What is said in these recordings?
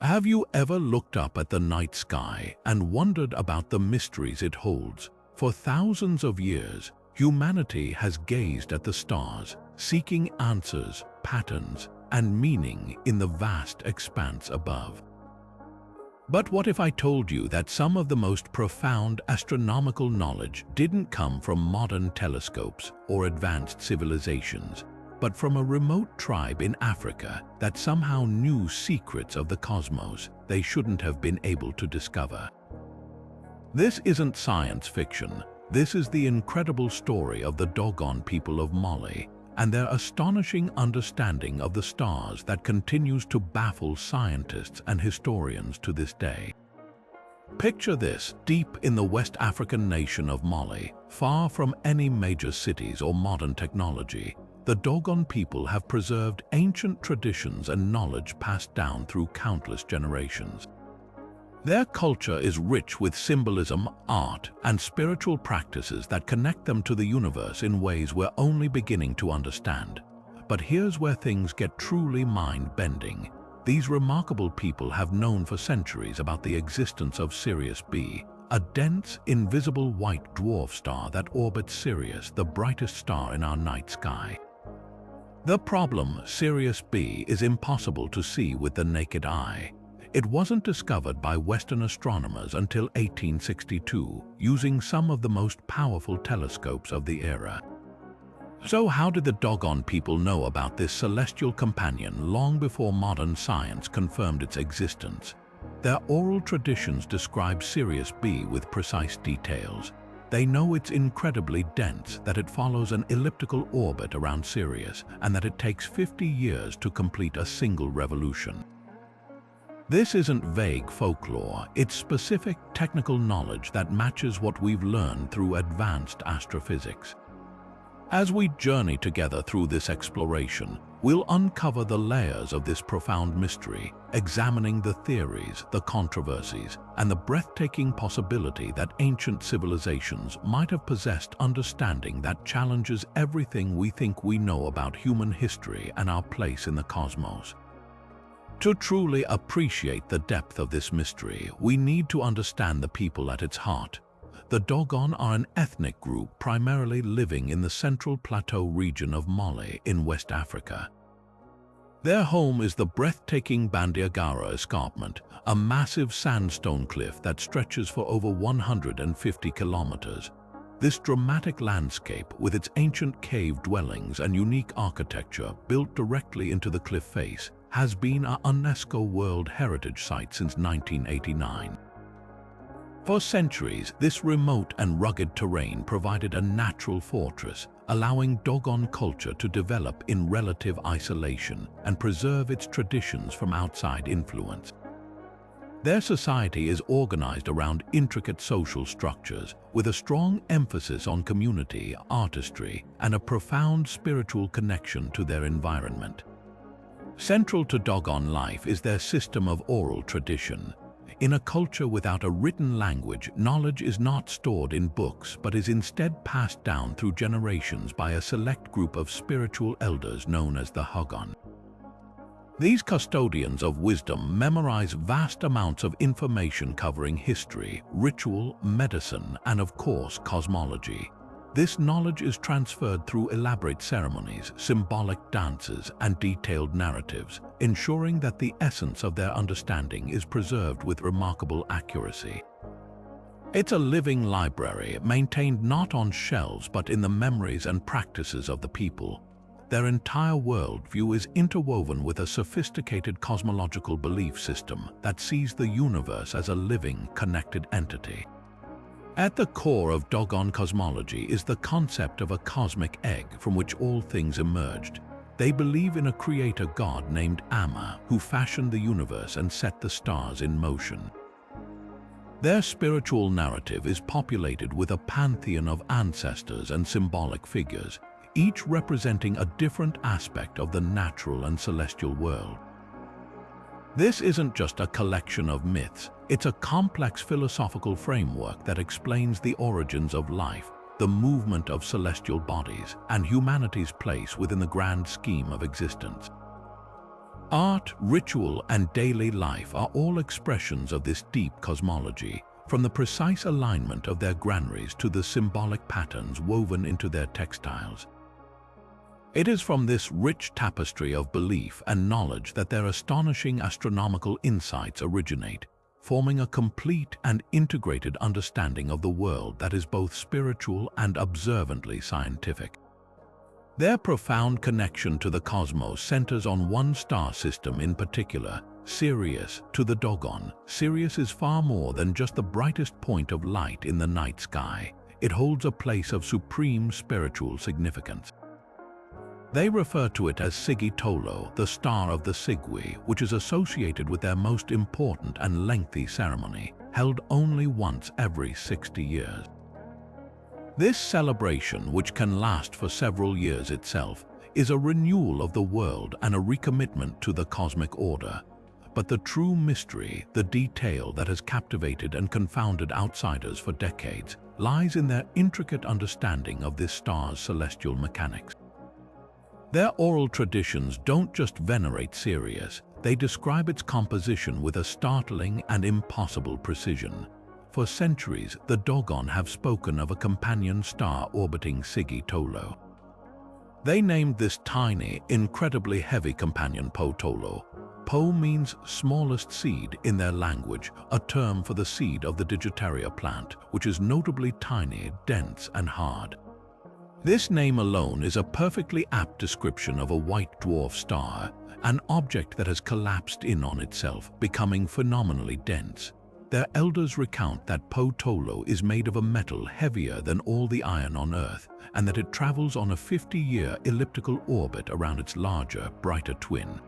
Have you ever looked up at the night sky and wondered about the mysteries it holds? For thousands of years, humanity has gazed at the stars, seeking answers, patterns, and meaning in the vast expanse above. But what if I told you that some of the most profound astronomical knowledge didn't come from modern telescopes or advanced civilizations, but from a remote tribe in Africa that somehow knew secrets of the cosmos they shouldn't have been able to discover? This isn't science fiction. This is the incredible story of the Dogon people of Mali and their astonishing understanding of the stars that continues to baffle scientists and historians to this day. Picture this: deep in the West African nation of Mali, far from any major cities or modern technology, the Dogon people have preserved ancient traditions and knowledge passed down through countless generations. Their culture is rich with symbolism, art, and spiritual practices that connect them to the universe in ways we're only beginning to understand. But here's where things get truly mind-bending. These remarkable people have known for centuries about the existence of Sirius B, a dense, invisible white dwarf star that orbits Sirius, the brightest star in our night sky. The problem: Sirius B is impossible to see with the naked eye. It wasn't discovered by Western astronomers until 1862, using some of the most powerful telescopes of the era. So how did the Dogon people know about this celestial companion long before modern science confirmed its existence? Their oral traditions describe Sirius B with precise details. They know it's incredibly dense, that it follows an elliptical orbit around Sirius, and that it takes 50 years to complete a single revolution. This isn't vague folklore, it's specific technical knowledge that matches what we've learned through advanced astrophysics. As we journey together through this exploration, we'll uncover the layers of this profound mystery, examining the theories, the controversies, and the breathtaking possibility that ancient civilizations might have possessed understanding that challenges everything we think we know about human history and our place in the cosmos. To truly appreciate the depth of this mystery, we need to understand the people at its heart. The Dogon are an ethnic group primarily living in the Central Plateau region of Mali in West Africa. Their home is the breathtaking Bandiagara Escarpment, a massive sandstone cliff that stretches for over 150 kilometers. This dramatic landscape, with its ancient cave dwellings and unique architecture built directly into the cliff face, has been a UNESCO World Heritage Site since 1989. For centuries, this remote and rugged terrain provided a natural fortress, allowing Dogon culture to develop in relative isolation and preserve its traditions from outside influence. Their society is organized around intricate social structures, with a strong emphasis on community, artistry, and a profound spiritual connection to their environment. Central to Dogon life is their system of oral tradition. In a culture without a written language, knowledge is not stored in books but is instead passed down through generations by a select group of spiritual elders known as the Hogon. These custodians of wisdom memorize vast amounts of information covering history, ritual, medicine, and of course, cosmology. This knowledge is transferred through elaborate ceremonies, symbolic dances, and detailed narratives, ensuring that the essence of their understanding is preserved with remarkable accuracy. It's a living library, maintained not on shelves but in the memories and practices of the people. Their entire worldview is interwoven with a sophisticated cosmological belief system that sees the universe as a living, connected entity. At the core of Dogon cosmology is the concept of a cosmic egg from which all things emerged. They believe in a creator god named Amma who fashioned the universe and set the stars in motion. Their spiritual narrative is populated with a pantheon of ancestors and symbolic figures, each representing a different aspect of the natural and celestial world. This isn't just a collection of myths, it's a complex philosophical framework that explains the origins of life, the movement of celestial bodies, and humanity's place within the grand scheme of existence. Art, ritual, and daily life are all expressions of this deep cosmology, from the precise alignment of their granaries to the symbolic patterns woven into their textiles. It is from this rich tapestry of belief and knowledge that their astonishing astronomical insights originate, forming a complete and integrated understanding of the world that is both spiritual and observantly scientific. Their profound connection to the cosmos centers on one star system in particular, Sirius. To the Dogon, Sirius is far more than just the brightest point of light in the night sky. It holds a place of supreme spiritual significance. They refer to it as Sigui Tolo, the star of the Sigui, which is associated with their most important and lengthy ceremony, held only once every 60 years. This celebration, which can last for several years itself, is a renewal of the world and a recommitment to the cosmic order. But the true mystery, the detail that has captivated and confounded outsiders for decades, lies in their intricate understanding of this star's celestial mechanics. Their oral traditions don't just venerate Sirius, they describe its composition with a startling and impossible precision. For centuries, the Dogon have spoken of a companion star orbiting Sigui Tolo. They named this tiny, incredibly heavy companion Po Tolo. Po means smallest seed in their language, a term for the seed of the Digitaria plant, which is notably tiny, dense, and hard. This name alone is a perfectly apt description of a white dwarf star, an object that has collapsed in on itself, becoming phenomenally dense. Their elders recount that Po Tolo is made of a metal heavier than all the iron on Earth, and that it travels on a 50-year elliptical orbit around its larger, brighter twin.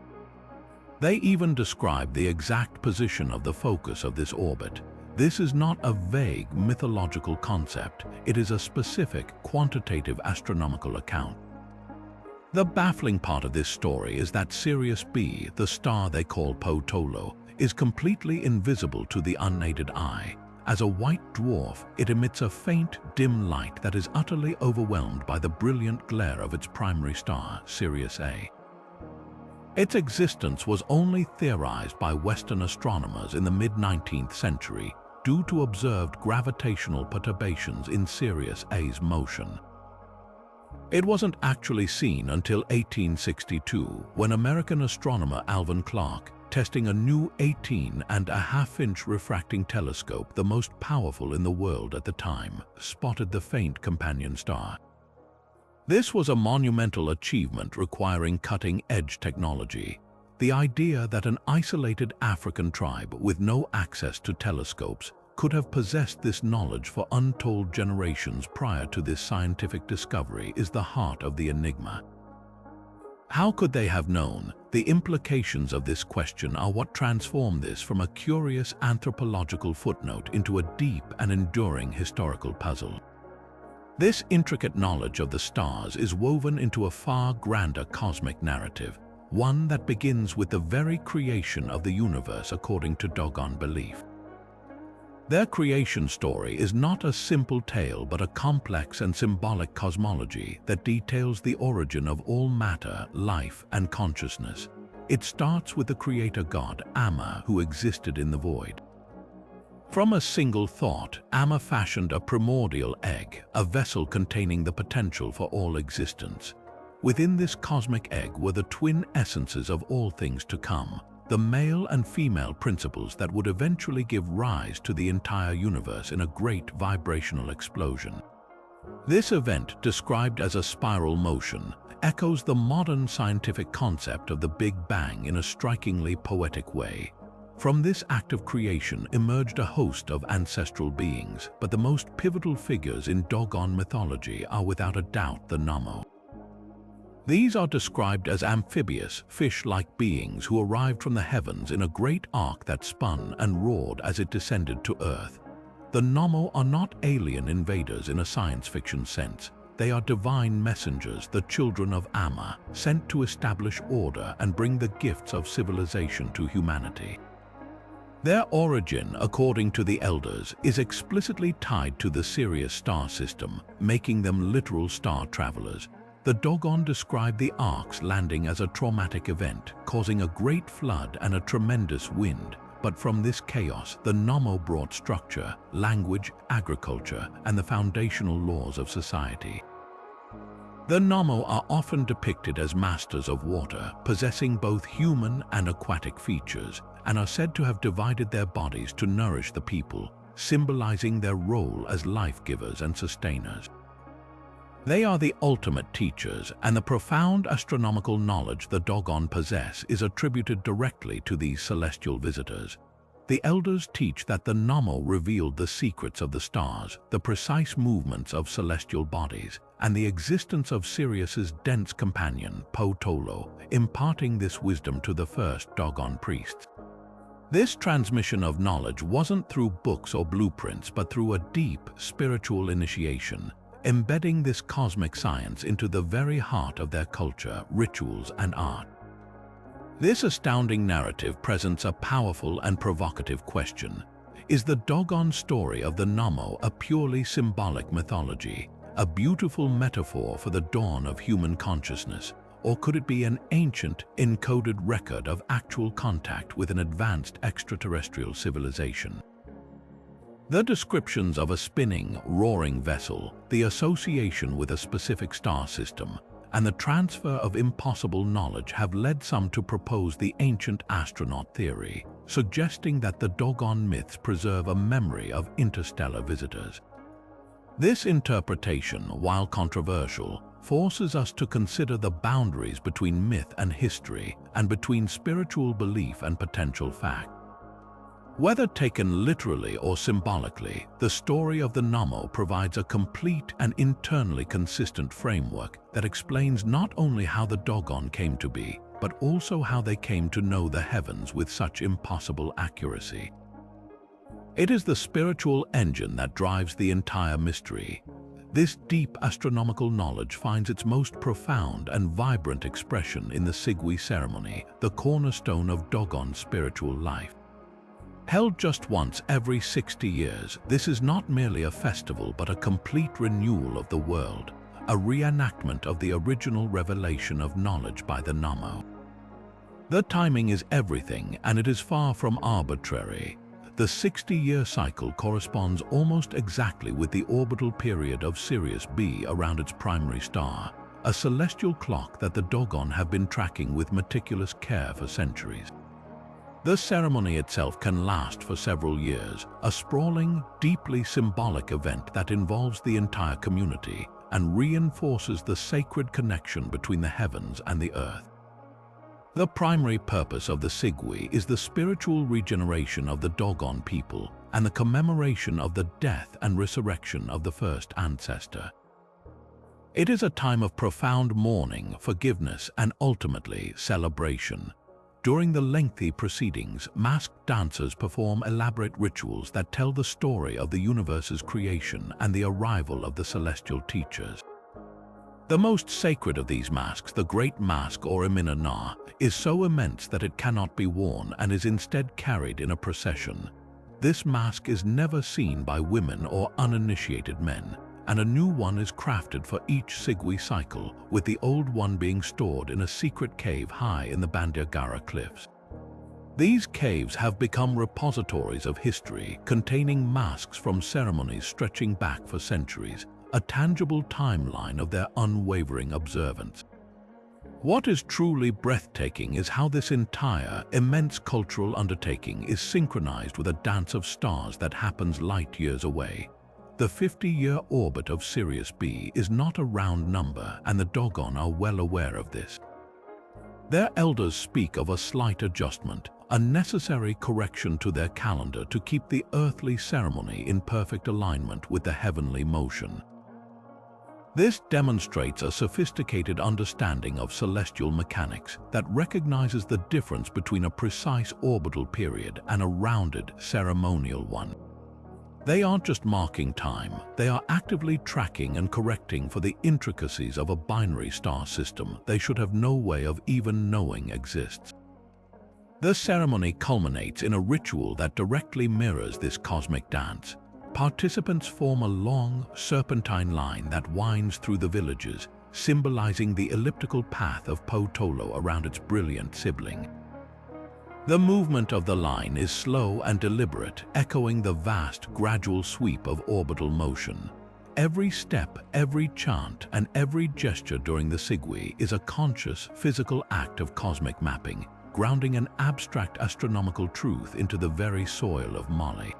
They even describe the exact position of the focus of this orbit. This is not a vague mythological concept, it is a specific, quantitative astronomical account. The baffling part of this story is that Sirius B, the star they call Po Tolo, is completely invisible to the unaided eye. As a white dwarf, it emits a faint, dim light that is utterly overwhelmed by the brilliant glare of its primary star, Sirius A. Its existence was only theorized by Western astronomers in the mid-19th century due to observed gravitational perturbations in Sirius A's motion. It wasn't actually seen until 1862, when American astronomer Alvan Clark, testing a new 18.5-inch refracting telescope, the most powerful in the world at the time, spotted the faint companion star. This was a monumental achievement requiring cutting-edge technology. The idea that an isolated African tribe with no access to telescopes could have possessed this knowledge for untold generations prior to this scientific discovery is the heart of the enigma. How could they have known? The implications of this question are what transform this from a curious anthropological footnote into a deep and enduring historical puzzle. This intricate knowledge of the stars is woven into a far grander cosmic narrative, one that begins with the very creation of the universe according to Dogon belief. Their creation story is not a simple tale but a complex and symbolic cosmology that details the origin of all matter, life, and consciousness. It starts with the creator god, Amma, who existed in the void. From a single thought, Amma fashioned a primordial egg, a vessel containing the potential for all existence. Within this cosmic egg were the twin essences of all things to come, the male and female principles that would eventually give rise to the entire universe in a great vibrational explosion. This event, described as a spiral motion, echoes the modern scientific concept of the Big Bang in a strikingly poetic way. From this act of creation emerged a host of ancestral beings, but the most pivotal figures in Dogon mythology are without a doubt the Nommo. These are described as amphibious, fish-like beings who arrived from the heavens in a great arc that spun and roared as it descended to Earth. The Nommo are not alien invaders in a science fiction sense. They are divine messengers, the children of Amma, sent to establish order and bring the gifts of civilization to humanity. Their origin, according to the elders, is explicitly tied to the Sirius star system, making them literal star travelers. The Dogon described the arks landing as a traumatic event, causing a great flood and a tremendous wind. But from this chaos, the Nommo brought structure, language, agriculture, and the foundational laws of society. The Nommo are often depicted as masters of water, possessing both human and aquatic features, and are said to have divided their bodies to nourish the people, symbolizing their role as life-givers and sustainers. They are the ultimate teachers, and the profound astronomical knowledge the Dogon possess is attributed directly to these celestial visitors. The elders teach that the Nommo revealed the secrets of the stars, the precise movements of celestial bodies, and the existence of Sirius's dense companion, Potolo, imparting this wisdom to the first Dogon priests. This transmission of knowledge wasn't through books or blueprints, but through a deep spiritual initiation, embedding this cosmic science into the very heart of their culture, rituals, and art. This astounding narrative presents a powerful and provocative question. Is the Dogon story of the Nommo a purely symbolic mythology, a beautiful metaphor for the dawn of human consciousness, or could it be an ancient, encoded record of actual contact with an advanced extraterrestrial civilization? The descriptions of a spinning, roaring vessel, the association with a specific star system, and the transfer of impossible knowledge have led some to propose the ancient astronaut theory, suggesting that the Dogon myths preserve a memory of interstellar visitors. This interpretation, while controversial, forces us to consider the boundaries between myth and history, and between spiritual belief and potential fact. Whether taken literally or symbolically, the story of the Nommo provides a complete and internally consistent framework that explains not only how the Dogon came to be, but also how they came to know the heavens with such impossible accuracy. It is the spiritual engine that drives the entire mystery. This deep astronomical knowledge finds its most profound and vibrant expression in the Sigui Ceremony, the cornerstone of Dogon spiritual life. Held just once every 60 years, this is not merely a festival but a complete renewal of the world, a reenactment of the original revelation of knowledge by the Nommo. The timing is everything, and it is far from arbitrary. The 60-year cycle corresponds almost exactly with the orbital period of Sirius B around its primary star, a celestial clock that the Dogon have been tracking with meticulous care for centuries. The ceremony itself can last for several years, a sprawling, deeply symbolic event that involves the entire community and reinforces the sacred connection between the heavens and the earth. The primary purpose of the Sigui is the spiritual regeneration of the Dogon people and the commemoration of the death and resurrection of the first ancestor. It is a time of profound mourning, forgiveness, and ultimately celebration. During the lengthy proceedings, masked dancers perform elaborate rituals that tell the story of the universe's creation and the arrival of the celestial teachers. The most sacred of these masks, the Great Mask or Emina Na, is so immense that it cannot be worn and is instead carried in a procession. This mask is never seen by women or uninitiated men, and a new one is crafted for each Sigui cycle, with the old one being stored in a secret cave high in the Bandiagara cliffs. These caves have become repositories of history, containing masks from ceremonies stretching back for centuries, a tangible timeline of their unwavering observance. What is truly breathtaking is how this entire, immense cultural undertaking is synchronized with a dance of stars that happens light years away. The 50-year orbit of Sirius B is not a round number, and the Dogon are well aware of this. Their elders speak of a slight adjustment, a necessary correction to their calendar to keep the earthly ceremony in perfect alignment with the heavenly motion. This demonstrates a sophisticated understanding of celestial mechanics that recognizes the difference between a precise orbital period and a rounded ceremonial one. They aren't just marking time, they are actively tracking and correcting for the intricacies of a binary star system they should have no way of even knowing exists. The ceremony culminates in a ritual that directly mirrors this cosmic dance. Participants form a long, serpentine line that winds through the villages, symbolizing the elliptical path of Potolo around its brilliant sibling. The movement of the line is slow and deliberate, echoing the vast, gradual sweep of orbital motion. Every step, every chant, and every gesture during the Sigui is a conscious, physical act of cosmic mapping, grounding an abstract astronomical truth into the very soil of Mali.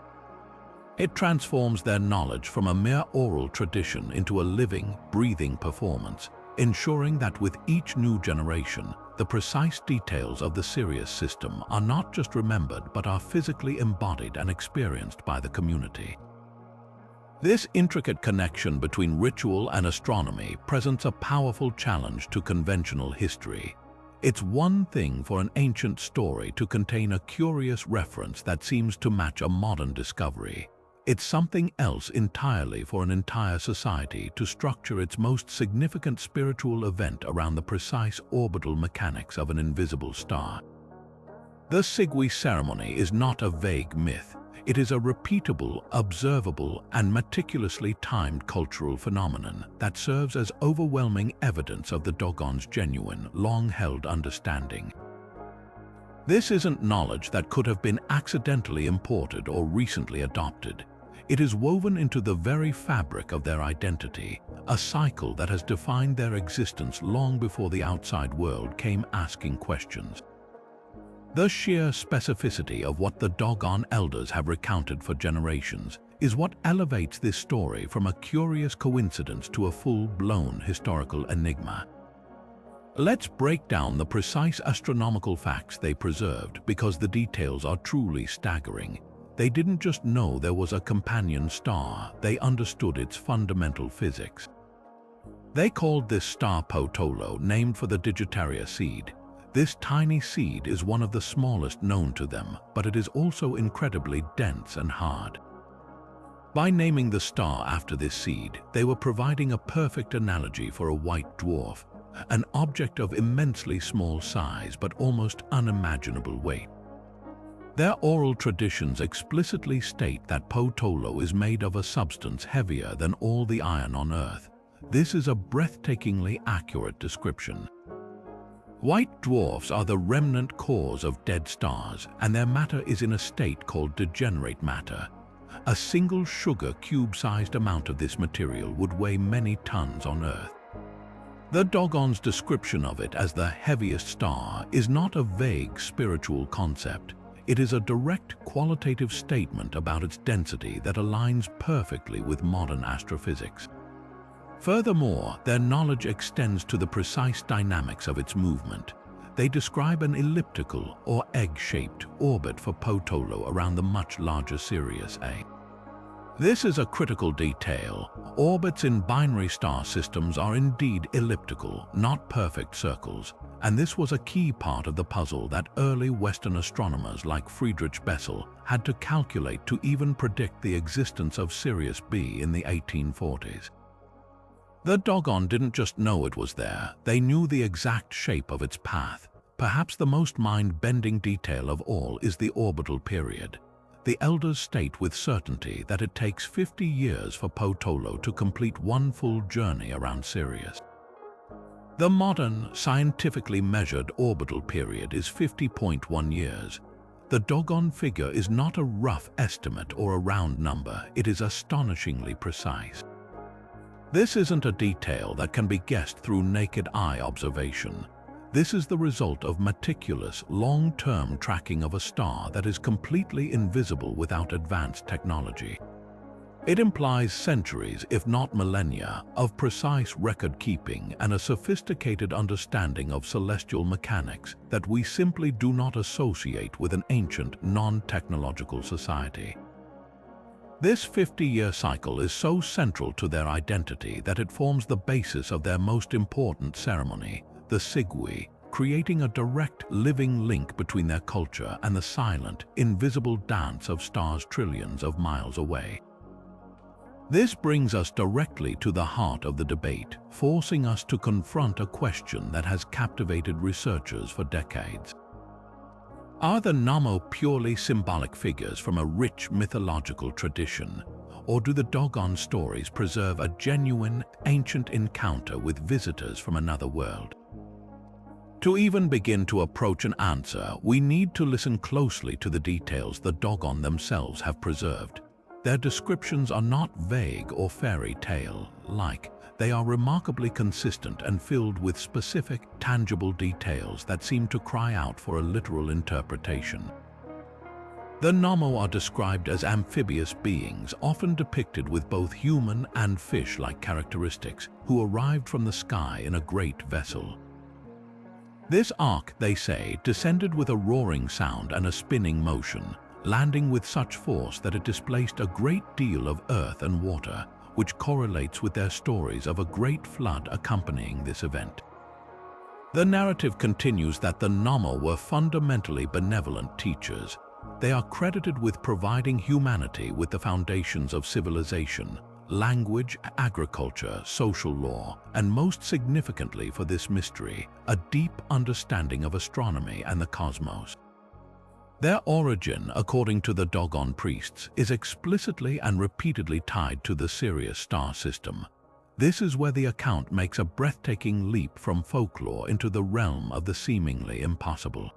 It transforms their knowledge from a mere oral tradition into a living, breathing performance, ensuring that with each new generation, the precise details of the Sirius system are not just remembered but are physically embodied and experienced by the community. This intricate connection between ritual and astronomy presents a powerful challenge to conventional history. It's one thing for an ancient story to contain a curious reference that seems to match a modern discovery. It's something else entirely for an entire society to structure its most significant spiritual event around the precise orbital mechanics of an invisible star. The Sigui Ceremony is not a vague myth. It is a repeatable, observable, and meticulously timed cultural phenomenon that serves as overwhelming evidence of the Dogon's genuine, long-held understanding. This isn't knowledge that could have been accidentally imported or recently adopted. It is woven into the very fabric of their identity, a cycle that has defined their existence long before the outside world came asking questions. The sheer specificity of what the Dogon elders have recounted for generations is what elevates this story from a curious coincidence to a full-blown historical enigma. Let's break down the precise astronomical facts they preserved because the details are truly staggering. They didn't just know there was a companion star, they understood its fundamental physics. They called this star Potolo, named for the Digitaria seed. This tiny seed is one of the smallest known to them, but it is also incredibly dense and hard. By naming the star after this seed, they were providing a perfect analogy for a white dwarf, an object of immensely small size but almost unimaginable weight. Their oral traditions explicitly state that Potolo is made of a substance heavier than all the iron on Earth. This is a breathtakingly accurate description. White dwarfs are the remnant cores of dead stars, and their matter is in a state called degenerate matter. A single sugar cube-sized amount of this material would weigh many tons on Earth. The Dogon's description of it as the heaviest star is not a vague spiritual concept. It is a direct qualitative statement about its density that aligns perfectly with modern astrophysics. Furthermore, their knowledge extends to the precise dynamics of its movement. They describe an elliptical or egg-shaped orbit for Potolo around the much larger Sirius A. This is a critical detail. Orbits in binary star systems are indeed elliptical, not perfect circles, and this was a key part of the puzzle that early Western astronomers like Friedrich Bessel had to calculate to even predict the existence of Sirius B in the 1840s. The Dogon didn't just know it was there, they knew the exact shape of its path. Perhaps the most mind-bending detail of all is the orbital period. The elders state with certainty that it takes 50 years for Potolo to complete one full journey around Sirius. The modern, scientifically measured orbital period is 50.1 years. The Dogon figure is not a rough estimate or a round number, it is astonishingly precise. This isn't a detail that can be guessed through naked eye observation. This is the result of meticulous, long-term tracking of a star that is completely invisible without advanced technology. It implies centuries, if not millennia, of precise record-keeping and a sophisticated understanding of celestial mechanics that we simply do not associate with an ancient, non-technological society. This 50-year cycle is so central to their identity that it forms the basis of their most important ceremony, the Sigui, creating a direct, living link between their culture and the silent, invisible dance of stars trillions of miles away. This brings us directly to the heart of the debate, forcing us to confront a question that has captivated researchers for decades. Are the Nommo purely symbolic figures from a rich mythological tradition, or do the Dogon stories preserve a genuine, ancient encounter with visitors from another world? To even begin to approach an answer, we need to listen closely to the details the Dogon themselves have preserved. Their descriptions are not vague or fairy tale-like. They are remarkably consistent and filled with specific, tangible details that seem to cry out for a literal interpretation. The Nommo are described as amphibious beings, often depicted with both human and fish-like characteristics, who arrived from the sky in a great vessel. This ark, they say, descended with a roaring sound and a spinning motion, landing with such force that it displaced a great deal of earth and water, which correlates with their stories of a great flood accompanying this event. The narrative continues that the Nommo were fundamentally benevolent teachers. They are credited with providing humanity with the foundations of civilization, language, agriculture, social law, and most significantly for this mystery, a deep understanding of astronomy and the cosmos. Their origin, according to the Dogon priests, is explicitly and repeatedly tied to the Sirius star system. This is where the account makes a breathtaking leap from folklore into the realm of the seemingly impossible.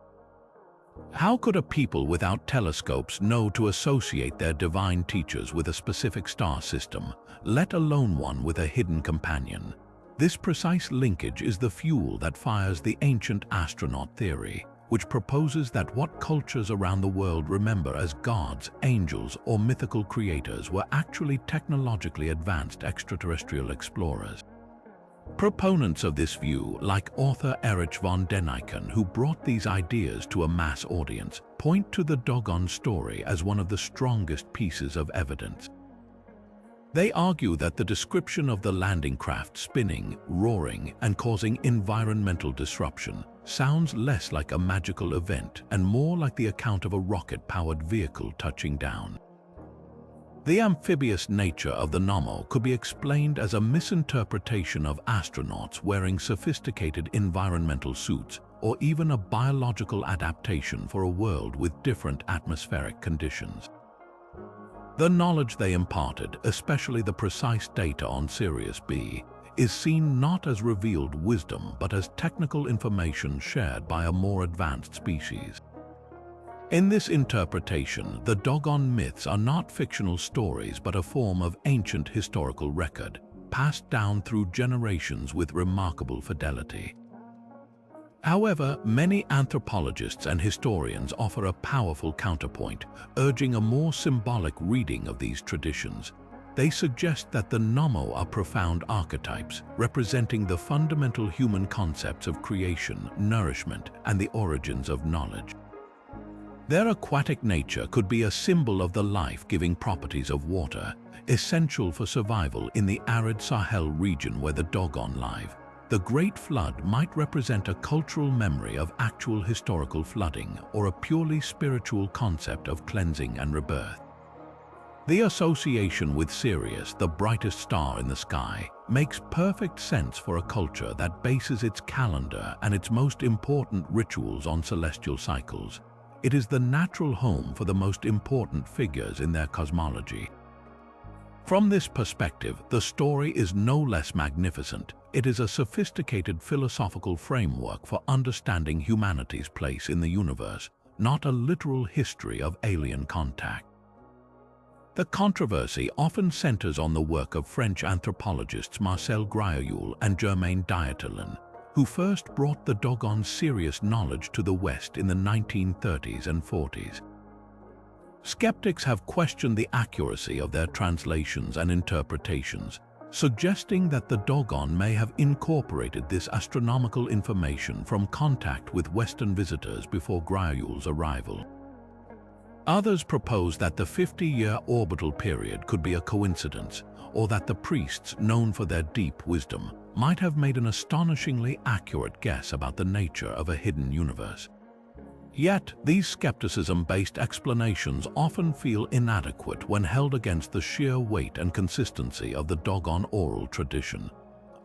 How could a people without telescopes know to associate their divine teachers with a specific star system, let alone one with a hidden companion? This precise linkage is the fuel that fires the ancient astronaut theory, which proposes that what cultures around the world remember as gods, angels, or mythical creators were actually technologically advanced extraterrestrial explorers. Proponents of this view, like author Erich von Däniken, who brought these ideas to a mass audience, point to the Dogon story as one of the strongest pieces of evidence. They argue that the description of the landing craft spinning, roaring, and causing environmental disruption sounds less like a magical event and more like the account of a rocket-powered vehicle touching down. The amphibious nature of the Nommo could be explained as a misinterpretation of astronauts wearing sophisticated environmental suits, or even a biological adaptation for a world with different atmospheric conditions. The knowledge they imparted, especially the precise data on Sirius B, is seen not as revealed wisdom but as technical information shared by a more advanced species. In this interpretation, the Dogon myths are not fictional stories but a form of ancient historical record, passed down through generations with remarkable fidelity. However, many anthropologists and historians offer a powerful counterpoint, urging a more symbolic reading of these traditions. They suggest that the Nommo are profound archetypes, representing the fundamental human concepts of creation, nourishment, and the origins of knowledge. Their aquatic nature could be a symbol of the life-giving properties of water, essential for survival in the arid Sahel region where the Dogon live. The Great Flood might represent a cultural memory of actual historical flooding or a purely spiritual concept of cleansing and rebirth. The association with Sirius, the brightest star in the sky, makes perfect sense for a culture that bases its calendar and its most important rituals on celestial cycles. It is the natural home for the most important figures in their cosmology. From this perspective, the story is no less magnificent. It is a sophisticated philosophical framework for understanding humanity's place in the universe, not a literal history of alien contact. The controversy often centers on the work of French anthropologists Marcel Grioul and Germain Dieterlen, who first brought the Dogon's Sirius knowledge to the West in the 1930s and 40s. Skeptics have questioned the accuracy of their translations and interpretations, suggesting that the Dogon may have incorporated this astronomical information from contact with Western visitors before Grioul's arrival. Others propose that the 50-year orbital period could be a coincidence, or that the priests, known for their deep wisdom, might have made an astonishingly accurate guess about the nature of a hidden universe. Yet, these skepticism-based explanations often feel inadequate when held against the sheer weight and consistency of the Dogon oral tradition,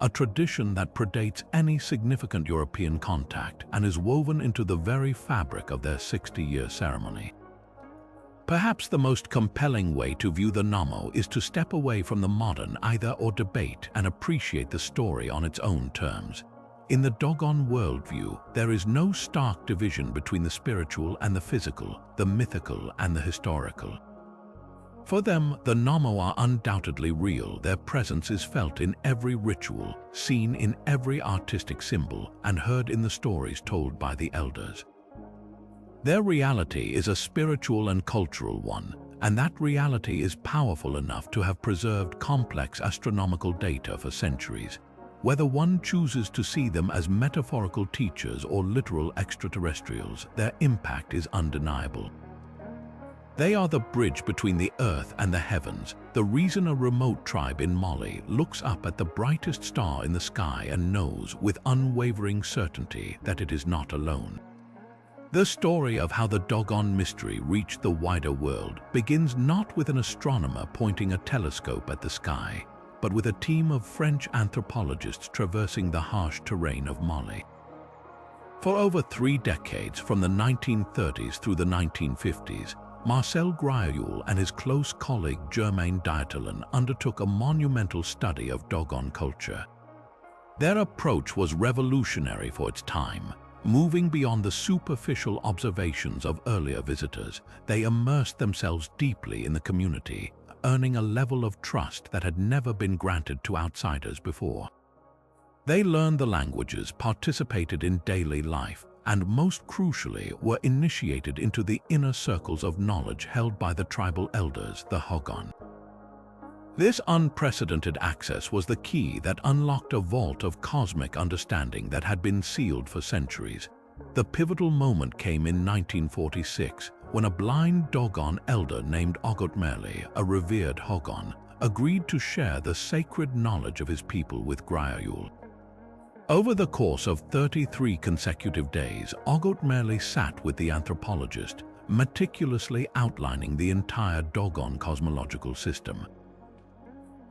a tradition that predates any significant European contact and is woven into the very fabric of their 60-year ceremony. Perhaps the most compelling way to view the Nommo is to step away from the modern either or debate and appreciate the story on its own terms. In the Dogon worldview, there is no stark division between the spiritual and the physical, the mythical and the historical. For them, the Nommo are undoubtedly real. Their presence is felt in every ritual, seen in every artistic symbol, and heard in the stories told by the elders. Their reality is a spiritual and cultural one, and that reality is powerful enough to have preserved complex astronomical data for centuries. Whether one chooses to see them as metaphorical teachers or literal extraterrestrials, their impact is undeniable. They are the bridge between the earth and the heavens, the reason a remote tribe in Mali looks up at the brightest star in the sky and knows with unwavering certainty that it is not alone. The story of how the Dogon Mystery reached the wider world begins not with an astronomer pointing a telescope at the sky, but with a team of French anthropologists traversing the harsh terrain of Mali. For over 3 decades, from the 1930s through the 1950s, Marcel Graillou and his close colleague Germain Dieterlen undertook a monumental study of Dogon culture. Their approach was revolutionary for its time. Moving beyond the superficial observations of earlier visitors, they immersed themselves deeply in the community, earning a level of trust that had never been granted to outsiders before. They learned the languages, participated in daily life, and most crucially were initiated into the inner circles of knowledge held by the tribal elders, the Hogon. This unprecedented access was the key that unlocked a vault of cosmic understanding that had been sealed for centuries. The pivotal moment came in 1946, when a blind Dogon elder named Ogotmerli, a revered Hogon, agreed to share the sacred knowledge of his people with Graillou. Over the course of 33 consecutive days, Ogotmerli sat with the anthropologist, meticulously outlining the entire Dogon cosmological system.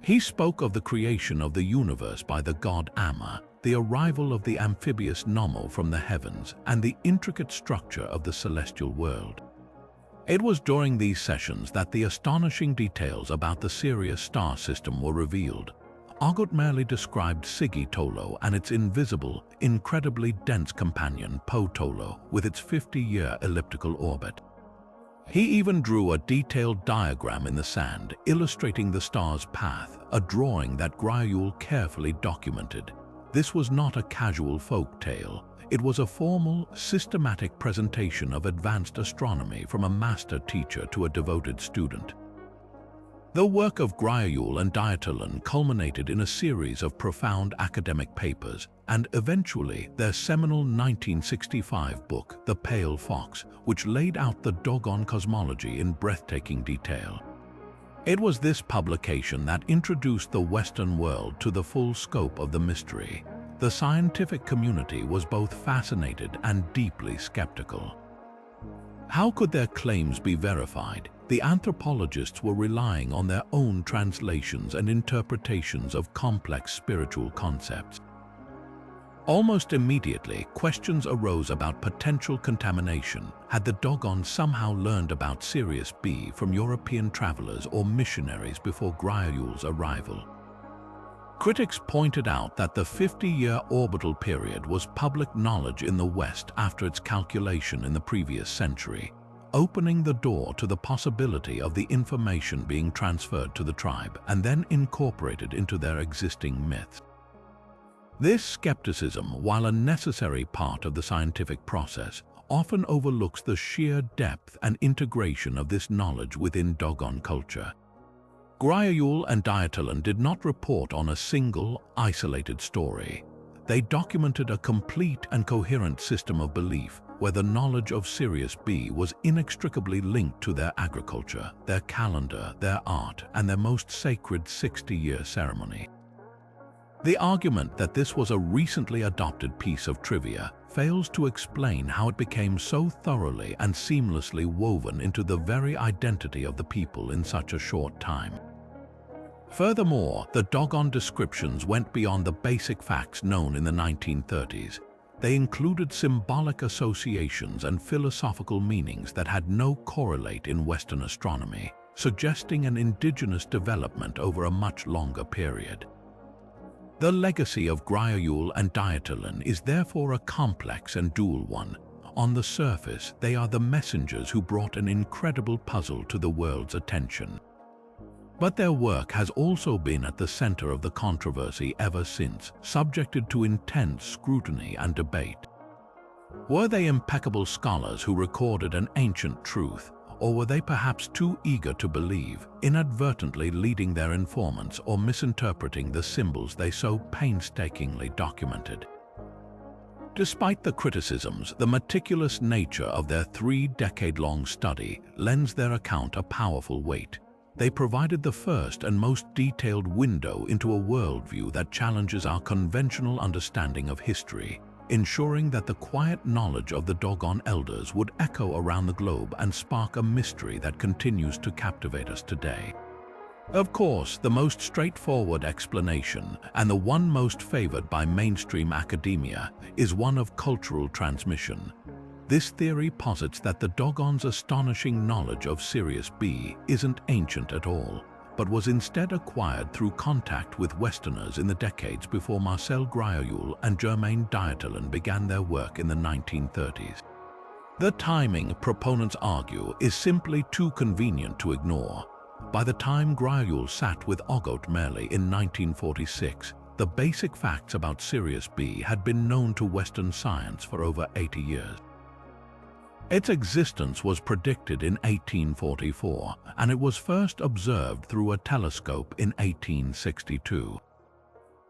He spoke of the creation of the universe by the god Amma, the arrival of the amphibious Nommo from the heavens, and the intricate structure of the celestial world. It was during these sessions that the astonishing details about the Sirius star system were revealed. Ogotmerli described Sigui Tolo and its invisible, incredibly dense companion Po Tolo with its 50-year elliptical orbit. He even drew a detailed diagram in the sand illustrating the star's path, a drawing that Graillou carefully documented. This was not a casual folk tale. It was a formal, systematic presentation of advanced astronomy from a master teacher to a devoted student. The work of Graillou and Dieterlen culminated in a series of profound academic papers, and eventually their seminal 1965 book, The Pale Fox, which laid out the Dogon cosmology in breathtaking detail. It was this publication that introduced the Western world to the full scope of the mystery. The scientific community was both fascinated and deeply skeptical. How could their claims be verified? The anthropologists were relying on their own translations and interpretations of complex spiritual concepts. Almost immediately, questions arose about potential contamination. Had the Dogon somehow learned about Sirius B from European travelers or missionaries before Graillou's arrival? Critics pointed out that the 50-year orbital period was public knowledge in the West after its calculation in the previous century, opening the door to the possibility of the information being transferred to the tribe and then incorporated into their existing myths. This skepticism, while a necessary part of the scientific process, often overlooks the sheer depth and integration of this knowledge within Dogon culture. Graillou and Dieterlen did not report on a single, isolated story. They documented a complete and coherent system of belief where the knowledge of Sirius B was inextricably linked to their agriculture, their calendar, their art, and their most sacred 60-year ceremony. The argument that this was a recently adopted piece of trivia fails to explain how it became so thoroughly and seamlessly woven into the very identity of the people in such a short time. Furthermore, the Dogon descriptions went beyond the basic facts known in the 1930s. They included symbolic associations and philosophical meanings that had no correlate in Western astronomy, suggesting an indigenous development over a much longer period. The legacy of Grioyul and Dietylin is therefore a complex and dual one. On the surface, they are the messengers who brought an incredible puzzle to the world's attention. But their work has also been at the center of the controversy ever since, subjected to intense scrutiny and debate. Were they impeccable scholars who recorded an ancient truth, or were they perhaps too eager to believe, inadvertently leading their informants or misinterpreting the symbols they so painstakingly documented? Despite the criticisms, the meticulous nature of their 3-decade-long study lends their account a powerful weight. They provided the first and most detailed window into a worldview that challenges our conventional understanding of history, ensuring that the quiet knowledge of the Dogon elders would echo around the globe and spark a mystery that continues to captivate us today. Of course, the most straightforward explanation, and the one most favored by mainstream academia, is one of cultural transmission. This theory posits that the Dogon's astonishing knowledge of Sirius B isn't ancient at all, but was instead acquired through contact with Westerners in the decades before Marcel Grioyul and Germain Dietylin began their work in the 1930s. The timing, proponents argue, is simply too convenient to ignore. By the time Grioyul sat with Ogot Merli in 1946, the basic facts about Sirius B had been known to Western science for over 80 years. Its existence was predicted in 1844, and it was first observed through a telescope in 1862.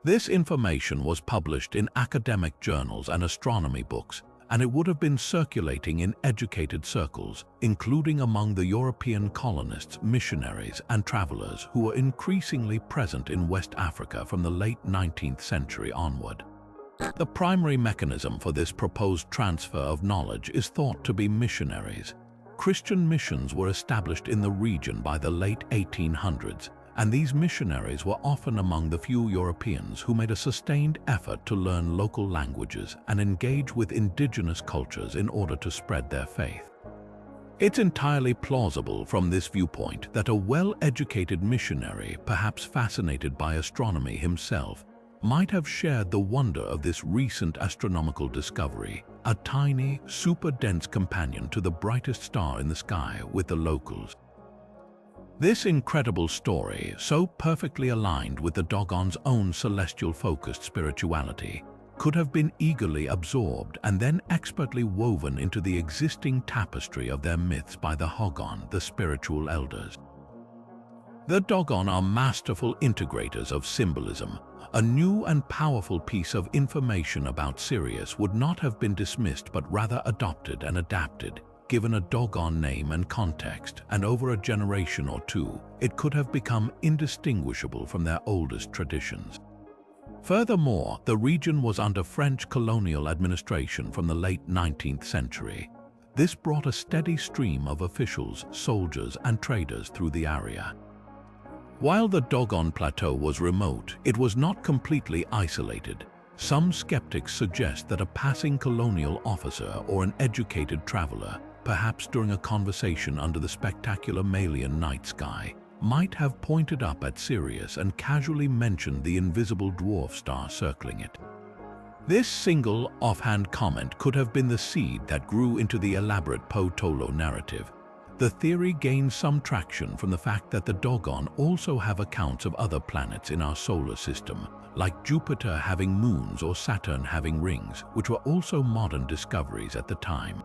This information was published in academic journals and astronomy books, and it would have been circulating in educated circles, including among the European colonists, missionaries, and travelers who were increasingly present in West Africa from the late 19th century onward. The primary mechanism for this proposed transfer of knowledge is thought to be missionaries. Christian missions were established in the region by the late 1800s, and these missionaries were often among the few Europeans who made a sustained effort to learn local languages and engage with indigenous cultures in order to spread their faith. It's entirely plausible from this viewpoint that a well-educated missionary, perhaps fascinated by astronomy himself, might have shared the wonder of this recent astronomical discovery, a tiny, super-dense companion to the brightest star in the sky, with the locals. This incredible story, so perfectly aligned with the Dogon's own celestial-focused spirituality, could have been eagerly absorbed and then expertly woven into the existing tapestry of their myths by the Hogon, the spiritual elders. The Dogon are masterful integrators of symbolism. A new and powerful piece of information about Sirius would not have been dismissed but rather adopted and adapted. Given a Dogon name and context, and over a generation or two, it could have become indistinguishable from their oldest traditions. Furthermore, the region was under French colonial administration from the late 19th century. This brought a steady stream of officials, soldiers, and traders through the area. While the Dogon Plateau was remote, it was not completely isolated. Some skeptics suggest that a passing colonial officer or an educated traveler, perhaps during a conversation under the spectacular Malian night sky, might have pointed up at Sirius and casually mentioned the invisible dwarf star circling it. This single, offhand comment could have been the seed that grew into the elaborate Po-Tolo narrative. The theory gains some traction from the fact that the Dogon also have accounts of other planets in our solar system, like Jupiter having moons or Saturn having rings, which were also modern discoveries at the time.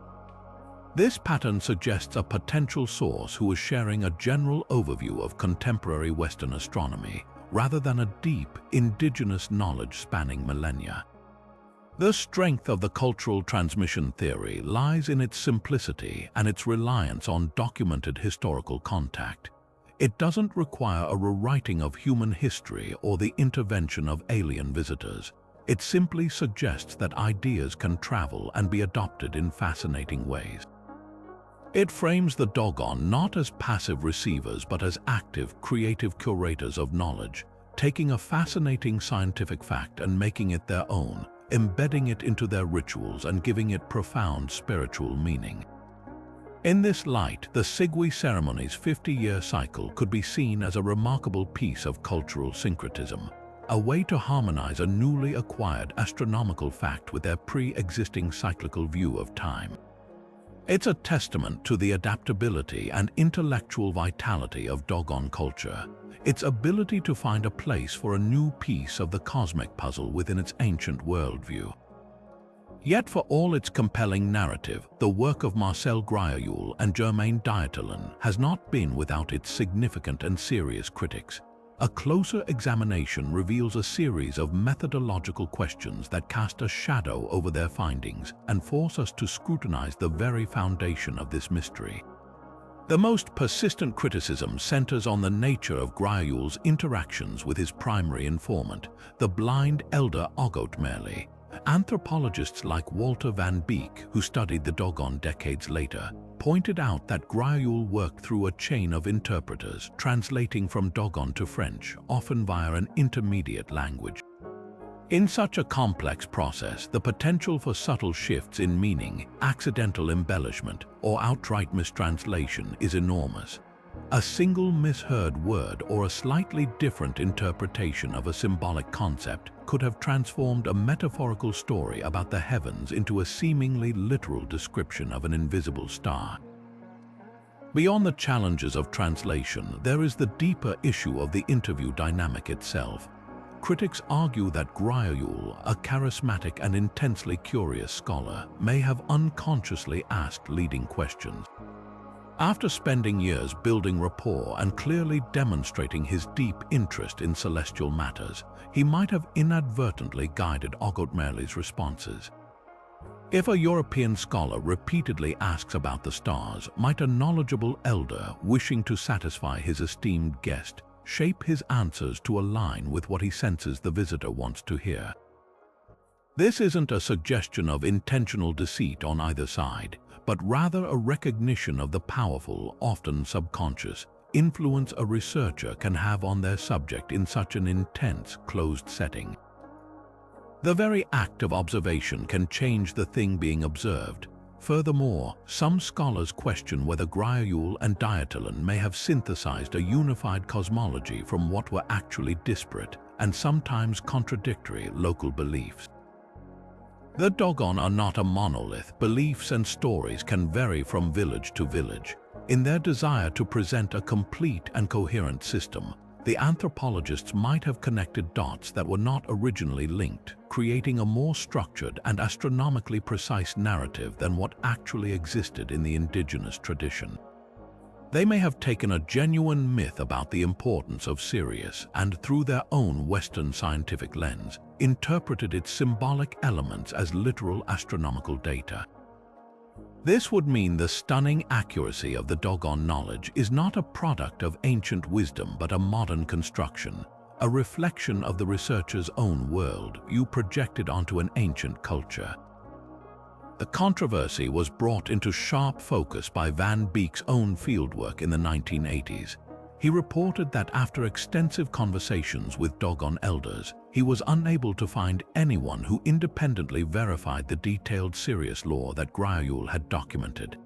This pattern suggests a potential source who was sharing a general overview of contemporary Western astronomy, rather than a deep, indigenous knowledge spanning millennia. The strength of the cultural transmission theory lies in its simplicity and its reliance on documented historical contact. It doesn't require a rewriting of human history or the intervention of alien visitors. It simply suggests that ideas can travel and be adopted in fascinating ways. It frames the Dogon not as passive receivers but as active, creative curators of knowledge, taking a fascinating scientific fact and making it their own, embedding it into their rituals and giving it profound spiritual meaning. In this light, the Sigui Ceremony's 50-year cycle could be seen as a remarkable piece of cultural syncretism, a way to harmonize a newly acquired astronomical fact with their pre-existing cyclical view of time. It's a testament to the adaptability and intellectual vitality of Dogon culture, its ability to find a place for a new piece of the cosmic puzzle within its ancient worldview. Yet for all its compelling narrative, the work of Marcel Grioul and Germain Dieterlen has not been without its significant and serious critics. A closer examination reveals a series of methodological questions that cast a shadow over their findings and force us to scrutinize the very foundation of this mystery. The most persistent criticism centers on the nature of Grioul's interactions with his primary informant, the blind elder Ogottmeri. Anthropologists like Walter van Beek, who studied the Dogon decades later, pointed out that Grioul worked through a chain of interpreters, translating from Dogon to French, often via an intermediate language. In such a complex process, the potential for subtle shifts in meaning, accidental embellishment, or outright mistranslation is enormous. A single misheard word or a slightly different interpretation of a symbolic concept could have transformed a metaphorical story about the heavens into a seemingly literal description of an invisible star. Beyond the challenges of translation, there is the deeper issue of the interview dynamic itself. Critics argue that Grioul, a charismatic and intensely curious scholar, may have unconsciously asked leading questions. After spending years building rapport and clearly demonstrating his deep interest in celestial matters, he might have inadvertently guided Ogottmeri's responses. If a European scholar repeatedly asks about the stars, might a knowledgeable elder wishing to satisfy his esteemed guest shape his answers to align with what he senses the visitor wants to hear? This isn't a suggestion of intentional deceit on either side, but rather a recognition of the powerful, often subconscious, influence a researcher can have on their subject in such an intense, closed setting. The very act of observation can change the thing being observed. Furthermore, some scholars question whether Grioul and Dieterlen may have synthesized a unified cosmology from what were actually disparate and sometimes contradictory local beliefs. The Dogon are not a monolith. Beliefs and stories can vary from village to village. In their desire to present a complete and coherent system, the anthropologists might have connected dots that were not originally linked, creating a more structured and astronomically precise narrative than what actually existed in the indigenous tradition. They may have taken a genuine myth about the importance of Sirius and, through their own Western scientific lens, interpreted its symbolic elements as literal astronomical data. This would mean the stunning accuracy of the Dogon knowledge is not a product of ancient wisdom but a modern construction, a reflection of the researcher's own worldview projected onto an ancient culture. The controversy was brought into sharp focus by Van Beek's own fieldwork in the 1980s. He reported that after extensive conversations with Dogon elders, he was unable to find anyone who independently verified the detailed Sirius lore that Grioul had documented.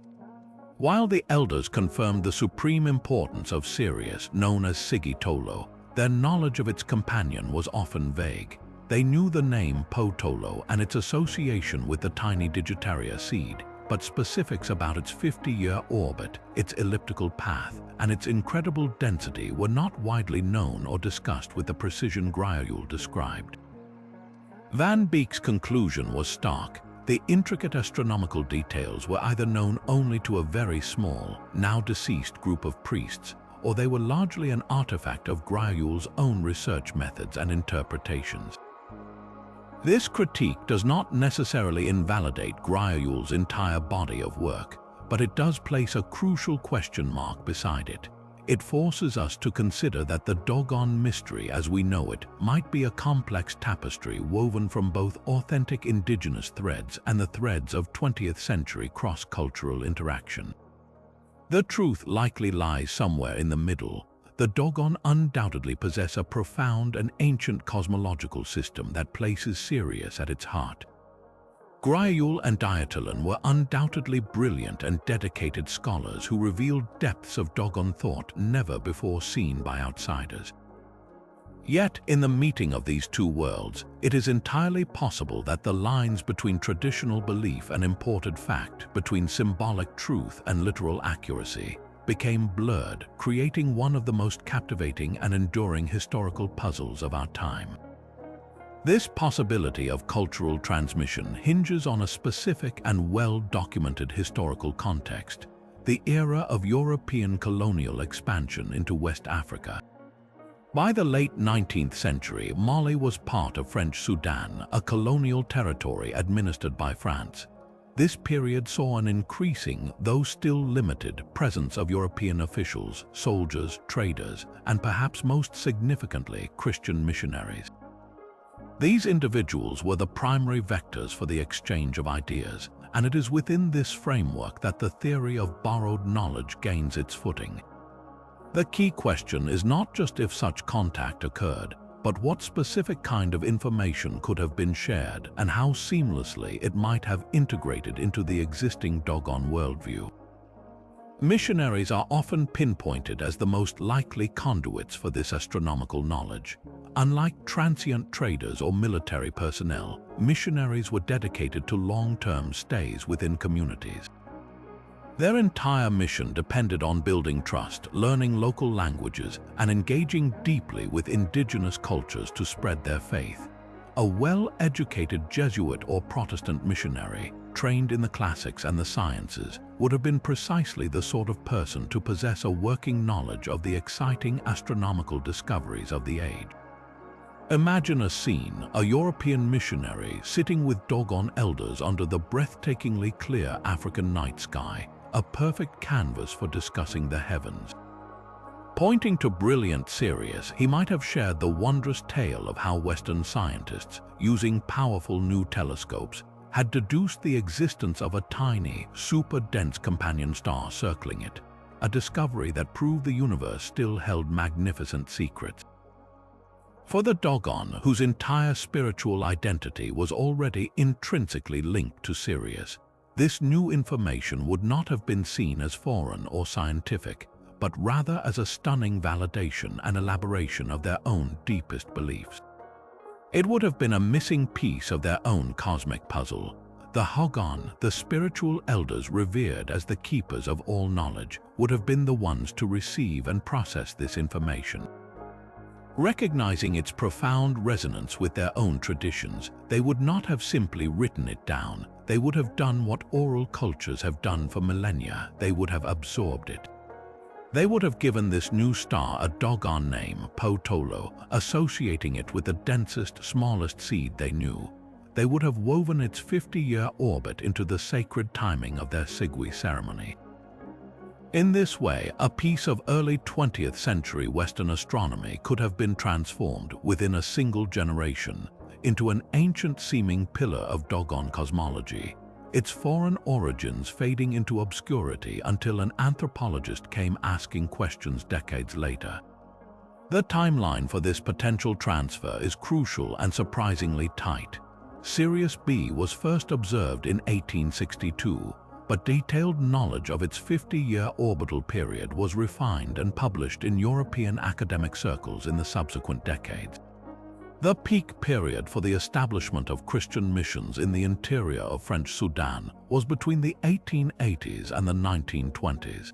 While the elders confirmed the supreme importance of Sirius, known as Sigui Tolo, their knowledge of its companion was often vague. They knew the name Po-Tolo and its association with the tiny Digitaria seed, but specifics about its 50-year orbit, its elliptical path, and its incredible density were not widely known or discussed with the precision Grioul described. Van Beek's conclusion was stark. The intricate astronomical details were either known only to a very small, now deceased group of priests, or they were largely an artifact of Grioul's own research methods and interpretations. This critique does not necessarily invalidate Grioul's entire body of work, but it does place a crucial question mark beside it. It forces us to consider that the Dogon mystery as we know it might be a complex tapestry woven from both authentic indigenous threads and the threads of 20th century cross-cultural interaction. The truth likely lies somewhere in the middle. the Dogon undoubtedly possess a profound and ancient cosmological system that places Sirius at its heart. Gryayul and Diatalon were undoubtedly brilliant and dedicated scholars who revealed depths of Dogon thought never before seen by outsiders. Yet, in the meeting of these two worlds, it is entirely possible that the lines between traditional belief and imported fact, between symbolic truth and literal accuracy, became blurred, creating one of the most captivating and enduring historical puzzles of our time. This possibility of cultural transmission hinges on a specific and well-documented historical context, the era of European colonial expansion into West Africa. By the late 19th century, Mali was part of French Sudan, a colonial territory administered by France. This period saw an increasing, though still limited, presence of European officials, soldiers, traders, and perhaps most significantly, Christian missionaries. These individuals were the primary vectors for the exchange of ideas, and it is within this framework that the theory of borrowed knowledge gains its footing. The key question is not just if such contact occurred, but what specific kind of information could have been shared and how seamlessly it might have integrated into the existing Dogon worldview. Missionaries are often pinpointed as the most likely conduits for this astronomical knowledge. Unlike transient traders or military personnel, missionaries were dedicated to long-term stays within communities. Their entire mission depended on building trust, learning local languages, and engaging deeply with indigenous cultures to spread their faith. A well-educated Jesuit or Protestant missionary, trained in the classics and the sciences, would have been precisely the sort of person to possess a working knowledge of the exciting astronomical discoveries of the age. Imagine a scene, a European missionary sitting with Dogon elders under the breathtakingly clear African night sky, a perfect canvas for discussing the heavens. Pointing to brilliant Sirius, he might have shared the wondrous tale of how Western scientists, using powerful new telescopes, had deduced the existence of a tiny, super-dense companion star circling it, a discovery that proved the universe still held magnificent secrets. For the Dogon, whose entire spiritual identity was already intrinsically linked to Sirius, this new information would not have been seen as foreign or scientific, but rather as a stunning validation and elaboration of their own deepest beliefs. It would have been a missing piece of their own cosmic puzzle. The Hogon, the spiritual elders revered as the keepers of all knowledge, would have been the ones to receive and process this information. Recognizing its profound resonance with their own traditions, they would not have simply written it down. They would have done what oral cultures have done for millennia. They would have absorbed it. They would have given this new star a Dogon name, Potolo, associating it with the densest, smallest seed they knew. They would have woven its 50-year orbit into the sacred timing of their Sigui Ceremony. In this way, a piece of early 20th century Western astronomy could have been transformed within a single generation into an ancient-seeming pillar of Dogon cosmology, its foreign origins fading into obscurity until an anthropologist came asking questions decades later. The timeline for this potential transfer is crucial and surprisingly tight. Sirius B was first observed in 1862, but detailed knowledge of its 50-year orbital period was refined and published in European academic circles in the subsequent decades. The peak period for the establishment of Christian missions in the interior of French Sudan was between the 1880s and the 1920s.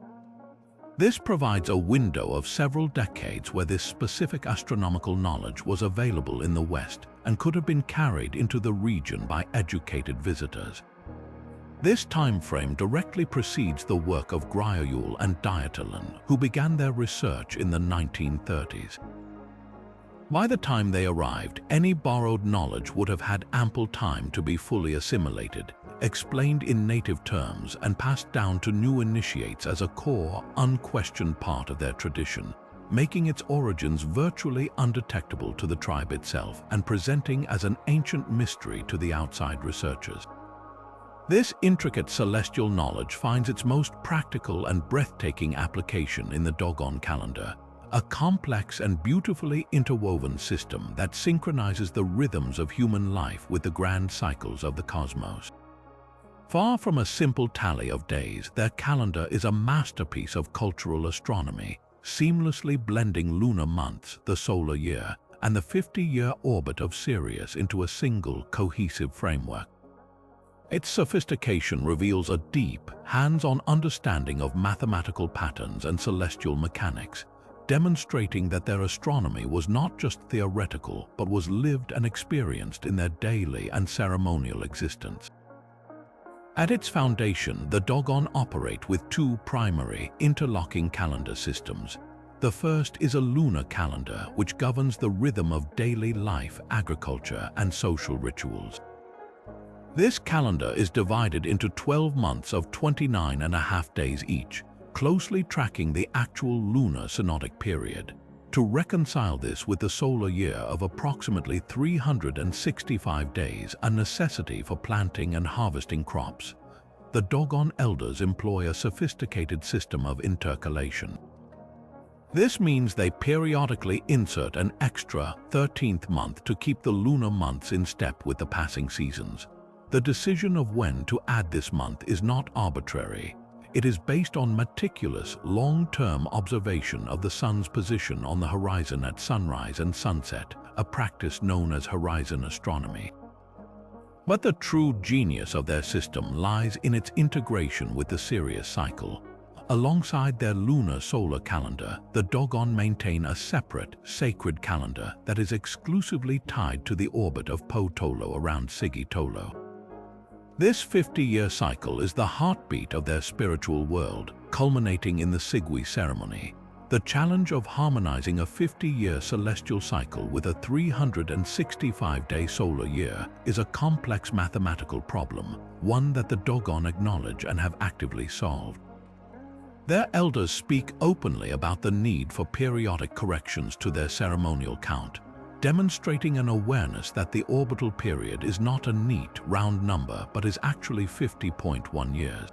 This provides a window of several decades where this specific astronomical knowledge was available in the West and could have been carried into the region by educated visitors. This time frame directly precedes the work of Gryayul and Diatalon, who began their research in the 1930s. By the time they arrived, any borrowed knowledge would have had ample time to be fully assimilated, explained in native terms, and passed down to new initiates as a core, unquestioned part of their tradition, making its origins virtually undetectable to the tribe itself and presenting as an ancient mystery to the outside researchers. This intricate celestial knowledge finds its most practical and breathtaking application in the Dogon calendar, a complex and beautifully interwoven system that synchronizes the rhythms of human life with the grand cycles of the cosmos. Far from a simple tally of days, their calendar is a masterpiece of cultural astronomy, seamlessly blending lunar months, the solar year, and the 50-year orbit of Sirius into a single, cohesive framework. Its sophistication reveals a deep, hands-on understanding of mathematical patterns and celestial mechanics, demonstrating that their astronomy was not just theoretical but was lived and experienced in their daily and ceremonial existence. At its foundation, the Dogon operate with two primary, interlocking calendar systems. The first is a lunar calendar, which governs the rhythm of daily life, agriculture, and social rituals. This calendar is divided into 12 months of 29.5 days each, closely tracking the actual lunar synodic period. To reconcile this with the solar year of approximately 365 days, a necessity for planting and harvesting crops, the Dogon elders employ a sophisticated system of intercalation. This means they periodically insert an extra 13th month to keep the lunar months in step with the passing seasons. The decision of when to add this month is not arbitrary. It is based on meticulous, long-term observation of the sun's position on the horizon at sunrise and sunset, a practice known as horizon astronomy. But the true genius of their system lies in its integration with the Sirius cycle. Alongside their lunar solar calendar, the Dogon maintain a separate, sacred calendar that is exclusively tied to the orbit of Po Tolo around Sigui Tolo. This 50-year cycle is the heartbeat of their spiritual world, culminating in the Sigui Ceremony. The challenge of harmonizing a 50-year celestial cycle with a 365-day solar year is a complex mathematical problem, one that the Dogon acknowledge and have actively solved. Their elders speak openly about the need for periodic corrections to their ceremonial count, demonstrating an awareness that the orbital period is not a neat, round number but is actually 50.1 years.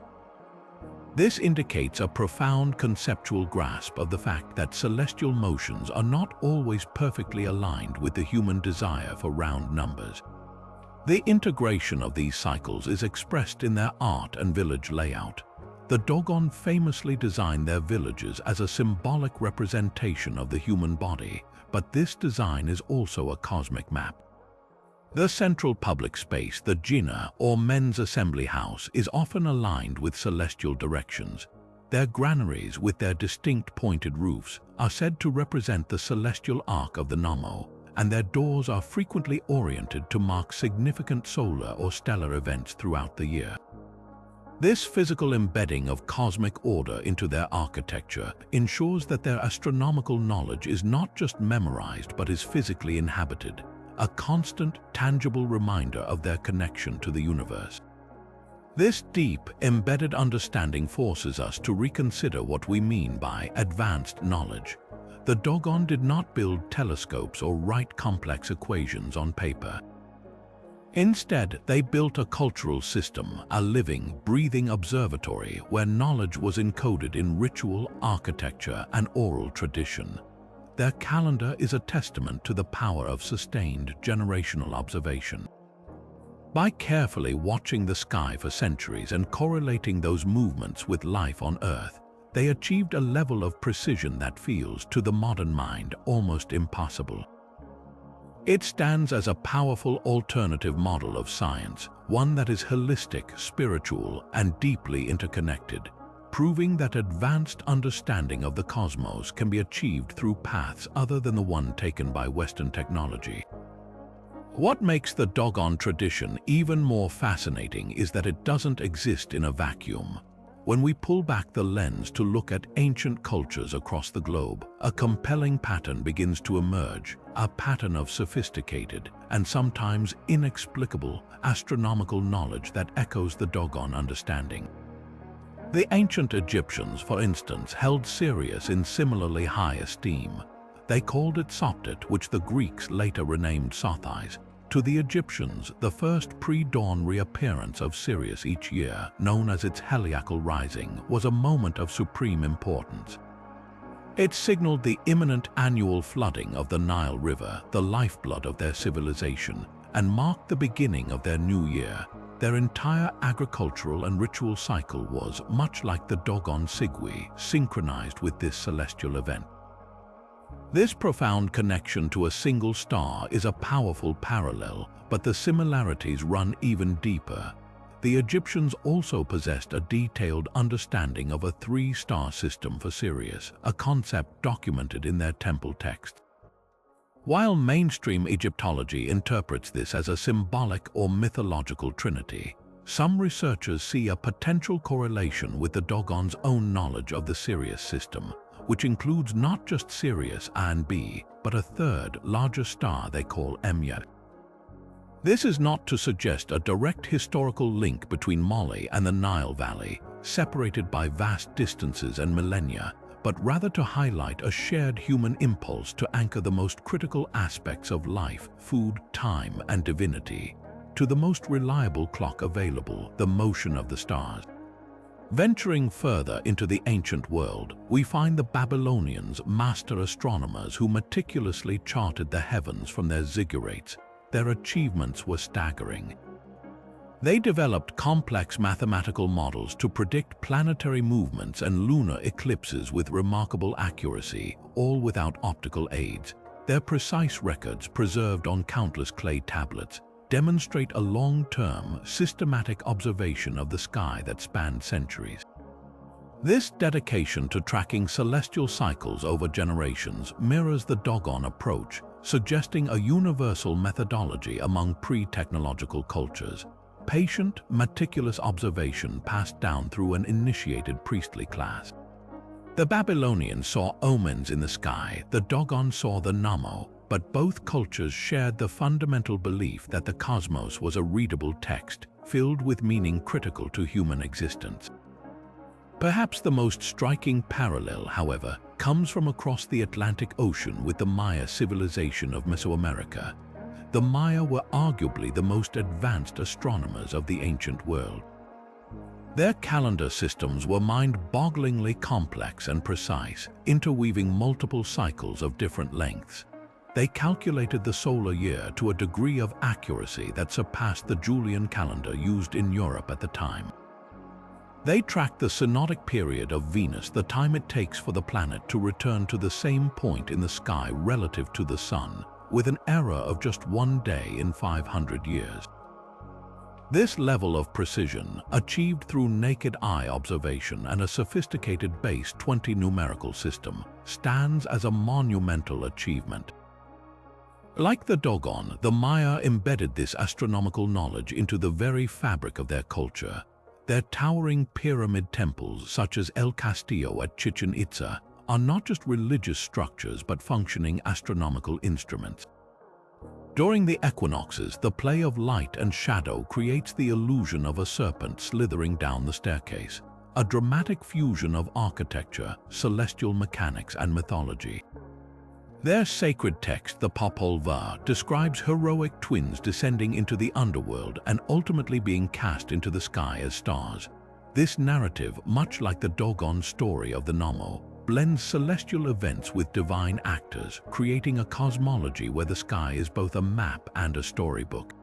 This indicates a profound conceptual grasp of the fact that celestial motions are not always perfectly aligned with the human desire for round numbers. The integration of these cycles is expressed in their art and village layout. The Dogon famously designed their villages as a symbolic representation of the human body, but this design is also a cosmic map. The central public space, the Jinnah or men's assembly house, is often aligned with celestial directions. Their granaries, with their distinct pointed roofs, are said to represent the celestial arc of the Nommo, and their doors are frequently oriented to mark significant solar or stellar events throughout the year. This physical embedding of cosmic order into their architecture ensures that their astronomical knowledge is not just memorized but is physically inhabited, a constant, tangible reminder of their connection to the universe. This deep, embedded understanding forces us to reconsider what we mean by advanced knowledge. The Dogon did not build telescopes or write complex equations on paper. Instead, they built a cultural system, a living, breathing observatory where knowledge was encoded in ritual, architecture, and oral tradition. Their calendar is a testament to the power of sustained, generational observation. By carefully watching the sky for centuries and correlating those movements with life on Earth, they achieved a level of precision that feels, to the modern mind, almost impossible. It stands as a powerful alternative model of science, one that is holistic, spiritual, and deeply interconnected, proving that advanced understanding of the cosmos can be achieved through paths other than the one taken by Western technology. What makes the Dogon tradition even more fascinating is that it doesn't exist in a vacuum. When we pull back the lens to look at ancient cultures across the globe, a compelling pattern begins to emerge, a pattern of sophisticated and sometimes inexplicable astronomical knowledge that echoes the Dogon understanding. The ancient Egyptians, for instance, held Sirius in similarly high esteem. They called it Sopdet, which the Greeks later renamed Sothis. To the Egyptians, the first pre-dawn reappearance of Sirius each year, known as its heliacal rising, was a moment of supreme importance. It signaled the imminent annual flooding of the Nile River, the lifeblood of their civilization, and marked the beginning of their new year. Their entire agricultural and ritual cycle was, much like the Dogon Sigui, synchronized with this celestial event. This profound connection to a single star is a powerful parallel, but the similarities run even deeper. The Egyptians also possessed a detailed understanding of a three-star system for Sirius, a concept documented in their temple text. While mainstream Egyptology interprets this as a symbolic or mythological trinity, some researchers see a potential correlation with the Dogon's own knowledge of the Sirius system, which includes not just Sirius and B, but a third, larger star they call Emya. This is not to suggest a direct historical link between Mali and the Nile Valley, separated by vast distances and millennia, but rather to highlight a shared human impulse to anchor the most critical aspects of life, food, time, and divinity, to the most reliable clock available, the motion of the stars. Venturing further into the ancient world, we find the Babylonians, master astronomers who meticulously charted the heavens from their ziggurats. Their achievements were staggering. They developed complex mathematical models to predict planetary movements and lunar eclipses with remarkable accuracy, all without optical aids. Their precise records, preserved on countless clay tablets, demonstrate a long-term, systematic observation of the sky that spanned centuries. This dedication to tracking celestial cycles over generations mirrors the Dogon approach, suggesting a universal methodology among pre-technological cultures. Patient, meticulous observation passed down through an initiated priestly class. The Babylonians saw omens in the sky, the Dogon saw the Nommo, but both cultures shared the fundamental belief that the cosmos was a readable text, filled with meaning critical to human existence. Perhaps the most striking parallel, however, comes from across the Atlantic Ocean with the Maya civilization of Mesoamerica. The Maya were arguably the most advanced astronomers of the ancient world. Their calendar systems were mind-bogglingly complex and precise, interweaving multiple cycles of different lengths. They calculated the solar year to a degree of accuracy that surpassed the Julian calendar used in Europe at the time. They tracked the synodic period of Venus, the time it takes for the planet to return to the same point in the sky relative to the Sun, with an error of just 1 day in 500 years. This level of precision, achieved through naked eye observation and a sophisticated base 20 numerical system, stands as a monumental achievement. Like the Dogon, the Maya embedded this astronomical knowledge into the very fabric of their culture. Their towering pyramid temples, such as El Castillo at Chichen Itza, are not just religious structures but functioning astronomical instruments. During the equinoxes, the play of light and shadow creates the illusion of a serpent slithering down the staircase, a dramatic fusion of architecture, celestial mechanics, and mythology. Their sacred text, the Popol Vuh, describes heroic twins descending into the underworld and ultimately being cast into the sky as stars. This narrative, much like the Dogon story of the Nommo, blends celestial events with divine actors, creating a cosmology where the sky is both a map and a storybook.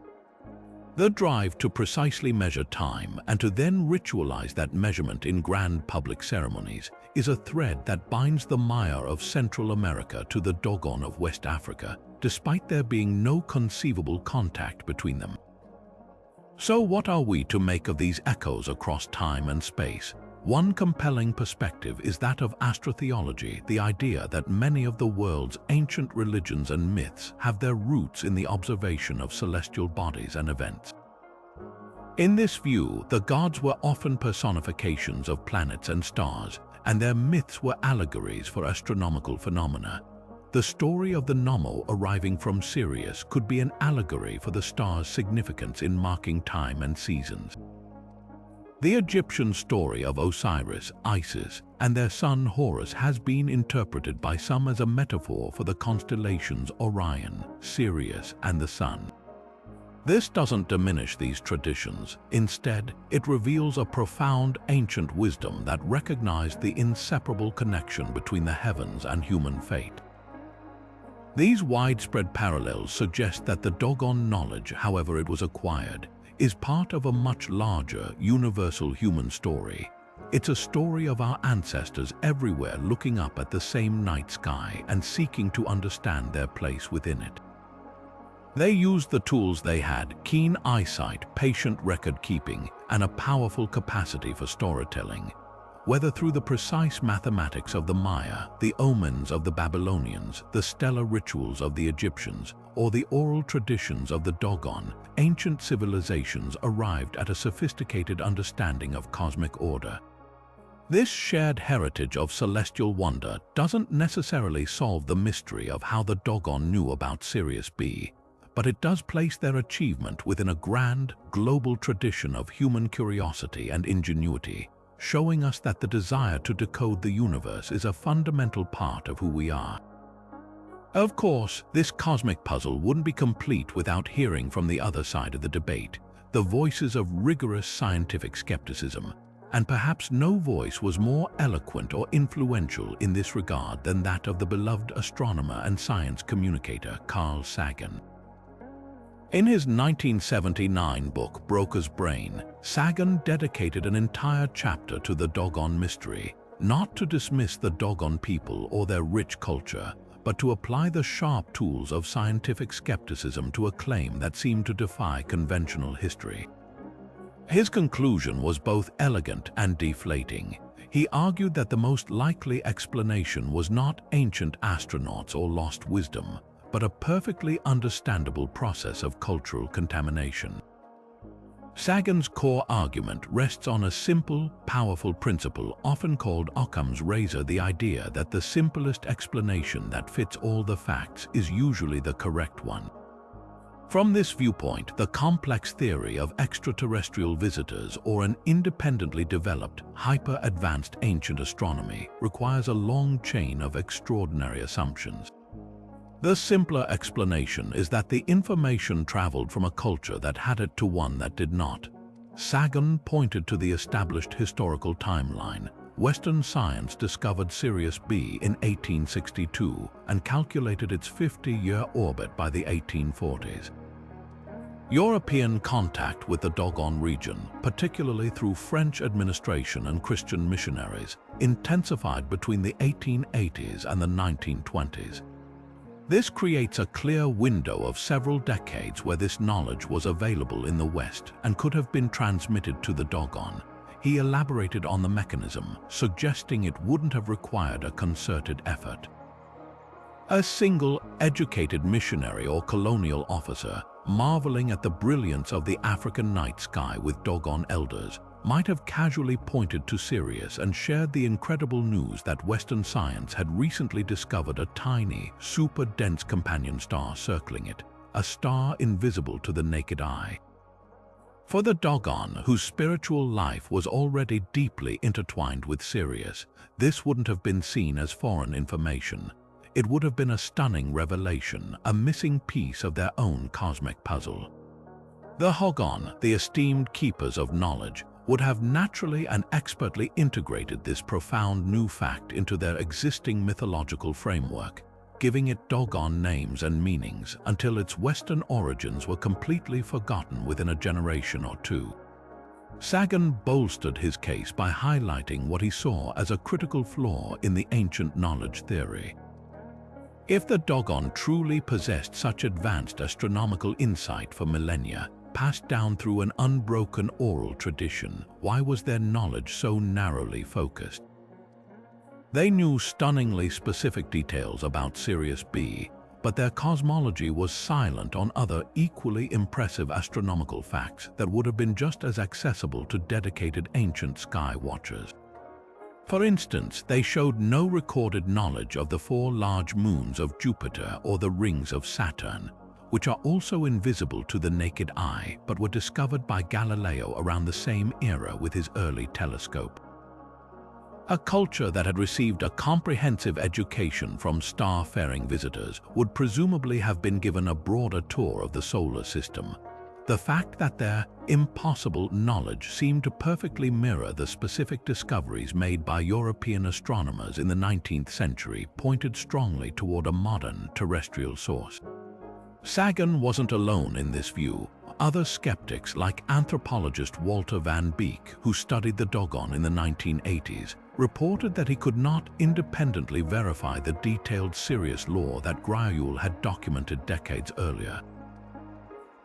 The drive to precisely measure time and to then ritualize that measurement in grand public ceremonies is a thread that binds the Maya of Central America to the Dogon of West Africa, despite there being no conceivable contact between them. So what are we to make of these echoes across time and space? One compelling perspective is that of astrotheology, the idea that many of the world's ancient religions and myths have their roots in the observation of celestial bodies and events. In this view, the gods were often personifications of planets and stars, and their myths were allegories for astronomical phenomena. The story of the Nommo arriving from Sirius could be an allegory for the star's significance in marking time and seasons. The Egyptian story of Osiris, Isis, and their son Horus has been interpreted by some as a metaphor for the constellations Orion, Sirius, and the Sun. This doesn't diminish these traditions. Instead, it reveals a profound ancient wisdom that recognized the inseparable connection between the heavens and human fate. These widespread parallels suggest that the Dogon knowledge, however it was acquired, is part of a much larger, universal human story. It's a story of our ancestors everywhere looking up at the same night sky and seeking to understand their place within it. They used the tools they had: keen eyesight, patient record-keeping, and a powerful capacity for storytelling. Whether through the precise mathematics of the Maya, the omens of the Babylonians, the stellar rituals of the Egyptians, or the oral traditions of the Dogon, ancient civilizations arrived at a sophisticated understanding of cosmic order. This shared heritage of celestial wonder doesn't necessarily solve the mystery of how the Dogon knew about Sirius B, but it does place their achievement within a grand, global tradition of human curiosity and ingenuity, showing us that the desire to decode the universe is a fundamental part of who we are. Of course, this cosmic puzzle wouldn't be complete without hearing from the other side of the debate, the voices of rigorous scientific skepticism, and perhaps no voice was more eloquent or influential in this regard than that of the beloved astronomer and science communicator Carl Sagan. In his 1979 book, Broca's Brain, Sagan dedicated an entire chapter to the Dogon mystery, not to dismiss the Dogon people or their rich culture, but to apply the sharp tools of scientific skepticism to a claim that seemed to defy conventional history. His conclusion was both elegant and deflating. He argued that the most likely explanation was not ancient astronauts or lost wisdom, but a perfectly understandable process of cultural contamination. Sagan's core argument rests on a simple, powerful principle often called Occam's razor: the idea that the simplest explanation that fits all the facts is usually the correct one. From this viewpoint, the complex theory of extraterrestrial visitors or an independently developed, hyper-advanced ancient astronomy requires a long chain of extraordinary assumptions. The simpler explanation is that the information traveled from a culture that had it to one that did not. Sagan pointed to the established historical timeline. Western science discovered Sirius B in 1862 and calculated its 50-year orbit by the 1840s. European contact with the Dogon region, particularly through French administration and Christian missionaries, intensified between the 1880s and the 1920s. This creates a clear window of several decades where this knowledge was available in the West and could have been transmitted to the Dogon. He elaborated on the mechanism, suggesting it wouldn't have required a concerted effort. A single educated missionary or colonial officer, marveling at the brilliance of the African night sky with Dogon elders, might have casually pointed to Sirius and shared the incredible news that Western science had recently discovered a tiny, super-dense companion star circling it, a star invisible to the naked eye. For the Dogon, whose spiritual life was already deeply intertwined with Sirius, this wouldn't have been seen as foreign information. It would have been a stunning revelation, a missing piece of their own cosmic puzzle. The Hogon, the esteemed keepers of knowledge, would have naturally and expertly integrated this profound new fact into their existing mythological framework, giving it Dogon names and meanings until its Western origins were completely forgotten within a generation or two. Sagan bolstered his case by highlighting what he saw as a critical flaw in the ancient knowledge theory. If the Dogon truly possessed such advanced astronomical insight for millennia, passed down through an unbroken oral tradition, why was their knowledge so narrowly focused? They knew stunningly specific details about Sirius B, but their cosmology was silent on other equally impressive astronomical facts that would have been just as accessible to dedicated ancient sky watchers. For instance, they showed no recorded knowledge of the 4 large moons of Jupiter or the rings of Saturn, which are also invisible to the naked eye but were discovered by Galileo around the same era with his early telescope. A culture that had received a comprehensive education from star-faring visitors would presumably have been given a broader tour of the solar system. The fact that their impossible knowledge seemed to perfectly mirror the specific discoveries made by European astronomers in the 19th century pointed strongly toward a modern terrestrial source. Sagan wasn't alone in this view. Other skeptics, like anthropologist Walter van Beek, who studied the Dogon in the 1980s, reported that he could not independently verify the detailed Sirius lore that Gryule had documented decades earlier.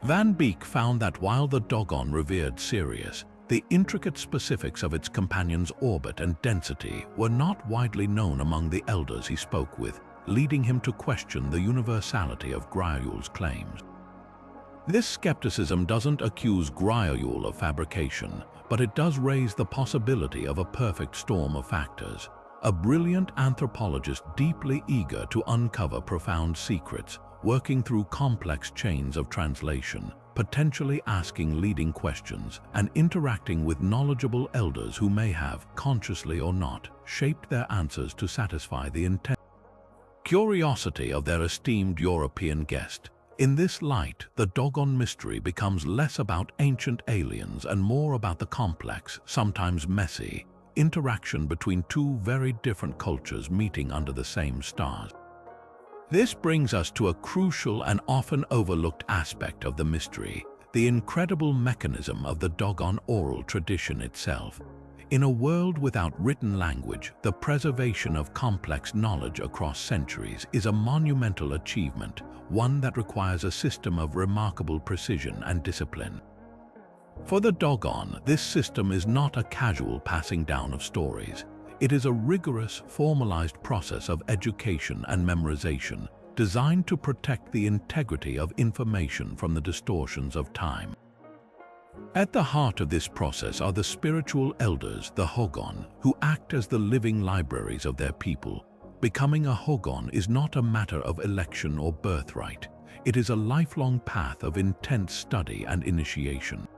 Van Beek found that while the Dogon revered Sirius, the intricate specifics of its companion's orbit and density were not widely known among the elders he spoke with, leading him to question the universality of Gryule's claims. This skepticism doesn't accuse Gryule of fabrication, but it does raise the possibility of a perfect storm of factors. A brilliant anthropologist deeply eager to uncover profound secrets, working through complex chains of translation, potentially asking leading questions, and interacting with knowledgeable elders who may have, consciously or not, shaped their answers to satisfy the curiosity of their esteemed European guest. In this light, the Dogon mystery becomes less about ancient aliens and more about the complex, sometimes messy, interaction between two very different cultures meeting under the same stars. This brings us to a crucial and often overlooked aspect of the mystery, the incredible mechanism of the Dogon oral tradition itself. In a world without written language, the preservation of complex knowledge across centuries is a monumental achievement, one that requires a system of remarkable precision and discipline. For the Dogon, this system is not a casual passing down of stories. It is a rigorous, formalized process of education and memorization, designed to protect the integrity of information from the distortions of time. At the heart of this process are the spiritual elders, the Hogon, who act as the living libraries of their people. Becoming a Hogon is not a matter of election or birthright. It is a lifelong path of intense study and initiation.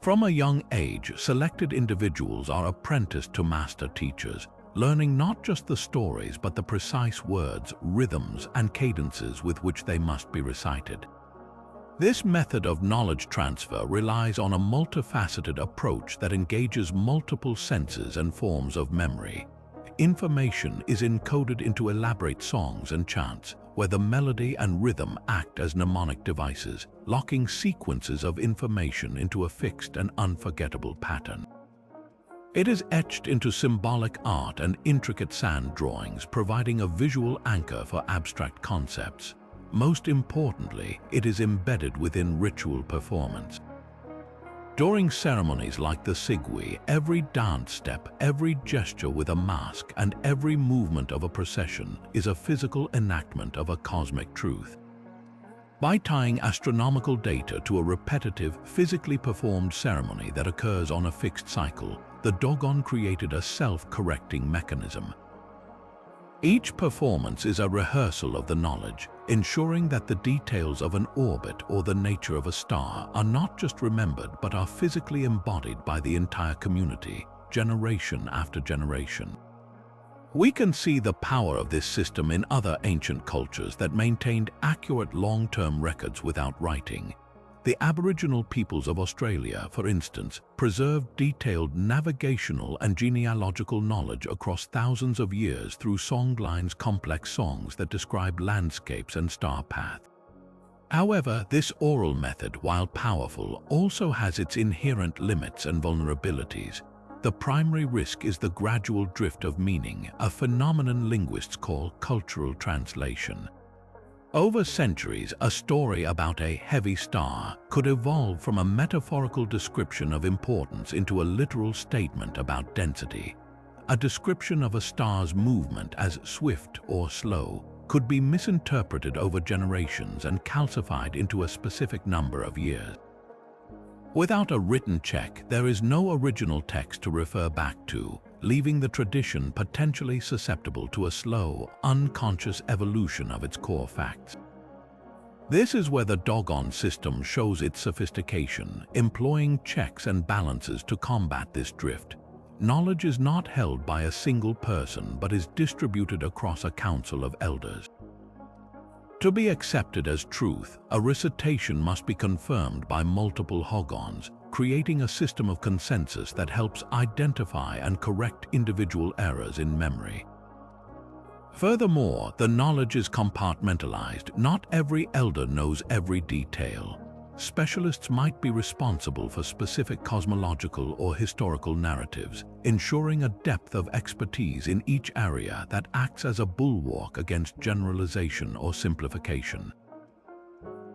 From a young age, selected individuals are apprenticed to master teachers, learning not just the stories but the precise words, rhythms, and cadences with which they must be recited. This method of knowledge transfer relies on a multifaceted approach that engages multiple senses and forms of memory. Information is encoded into elaborate songs and chants, where the melody and rhythm act as mnemonic devices, locking sequences of information into a fixed and unforgettable pattern. It is etched into symbolic art and intricate sand drawings, providing a visual anchor for abstract concepts. Most importantly, it is embedded within ritual performance. During ceremonies like the Sigui, every dance step, every gesture with a mask, and every movement of a procession is a physical enactment of a cosmic truth. By tying astronomical data to a repetitive, physically performed ceremony that occurs on a fixed cycle, the Dogon created a self-correcting mechanism. Each performance is a rehearsal of the knowledge, ensuring that the details of an orbit or the nature of a star are not just remembered but are physically embodied by the entire community, generation after generation. We can see the power of this system in other ancient cultures that maintained accurate long-term records without writing. The Aboriginal peoples of Australia, for instance, preserved detailed navigational and genealogical knowledge across thousands of years through songlines, complex songs that describe landscapes and star paths. However, this oral method, while powerful, also has its inherent limits and vulnerabilities. The primary risk is the gradual drift of meaning, a phenomenon linguists call cultural translation. Over centuries, a story about a heavy star could evolve from a metaphorical description of importance into a literal statement about density. A description of a star's movement as swift or slow could be misinterpreted over generations and calcified into a specific number of years. Without a written check, there is no original text to refer back to, leaving the tradition potentially susceptible to a slow, unconscious evolution of its core facts. This is where the Dogon system shows its sophistication, employing checks and balances to combat this drift. Knowledge is not held by a single person but is distributed across a council of elders. To be accepted as truth, a recitation must be confirmed by multiple hogons, creating a system of consensus that helps identify and correct individual errors in memory. Furthermore, the knowledge is compartmentalized. Not every elder knows every detail. Specialists might be responsible for specific cosmological or historical narratives, ensuring a depth of expertise in each area that acts as a bulwark against generalization or simplification.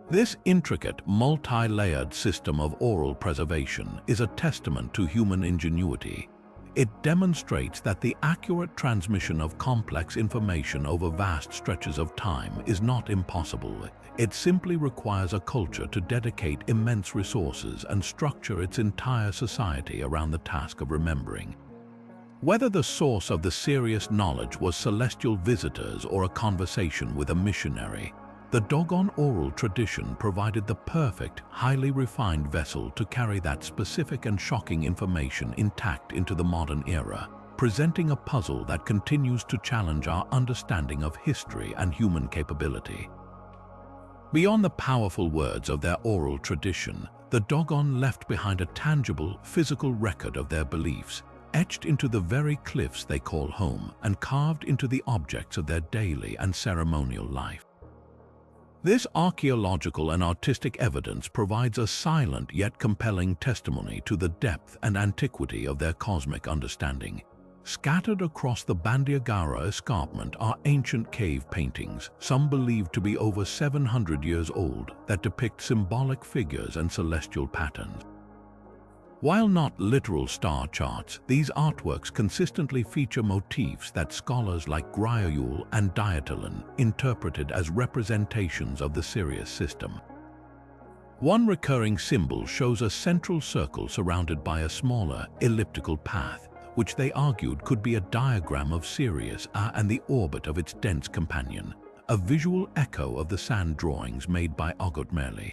This intricate, multi-layered system of oral preservation is a testament to human ingenuity. It demonstrates that the accurate transmission of complex information over vast stretches of time is not impossible. It simply requires a culture to dedicate immense resources and structure its entire society around the task of remembering. Whether the source of the Sirius knowledge was celestial visitors or a conversation with a missionary, the Dogon oral tradition provided the perfect, highly refined vessel to carry that specific and shocking information intact into the modern era, presenting a puzzle that continues to challenge our understanding of history and human capability. Beyond the powerful words of their oral tradition, the Dogon left behind a tangible, physical record of their beliefs, etched into the very cliffs they call home and carved into the objects of their daily and ceremonial life. This archaeological and artistic evidence provides a silent yet compelling testimony to the depth and antiquity of their cosmic understanding. Scattered across the Bandiagara escarpment are ancient cave paintings, some believed to be over 700 years old, that depict symbolic figures and celestial patterns. While not literal star charts, these artworks consistently feature motifs that scholars like Griaule and Dietolin interpreted as representations of the Sirius system. One recurring symbol shows a central circle surrounded by a smaller, elliptical path, which they argued could be a diagram of Sirius and the orbit of its dense companion, a visual echo of the sand drawings made by Augut Merli.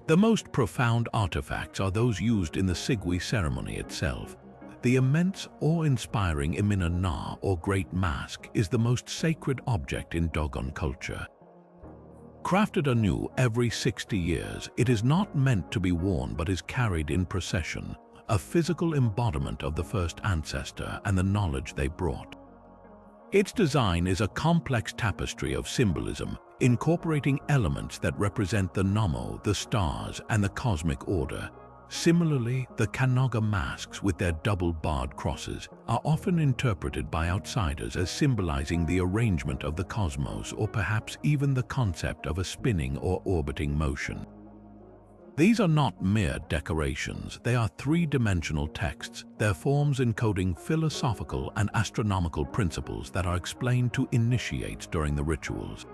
The most profound artifacts are those used in the Sigui Ceremony itself. The immense, awe-inspiring Imina Na, or Great Mask, is the most sacred object in Dogon culture. Crafted anew every 60 years, it is not meant to be worn but is carried in procession, a physical embodiment of the first ancestor and the knowledge they brought. Its design is a complex tapestry of symbolism, incorporating elements that represent the Nommo, the stars, and the cosmic order. Similarly, the Kanoga masks with their double-barred crosses are often interpreted by outsiders as symbolizing the arrangement of the cosmos or perhaps even the concept of a spinning or orbiting motion. These are not mere decorations, they are three-dimensional texts, their forms encoding philosophical and astronomical principles that are explained to initiates during the rituals.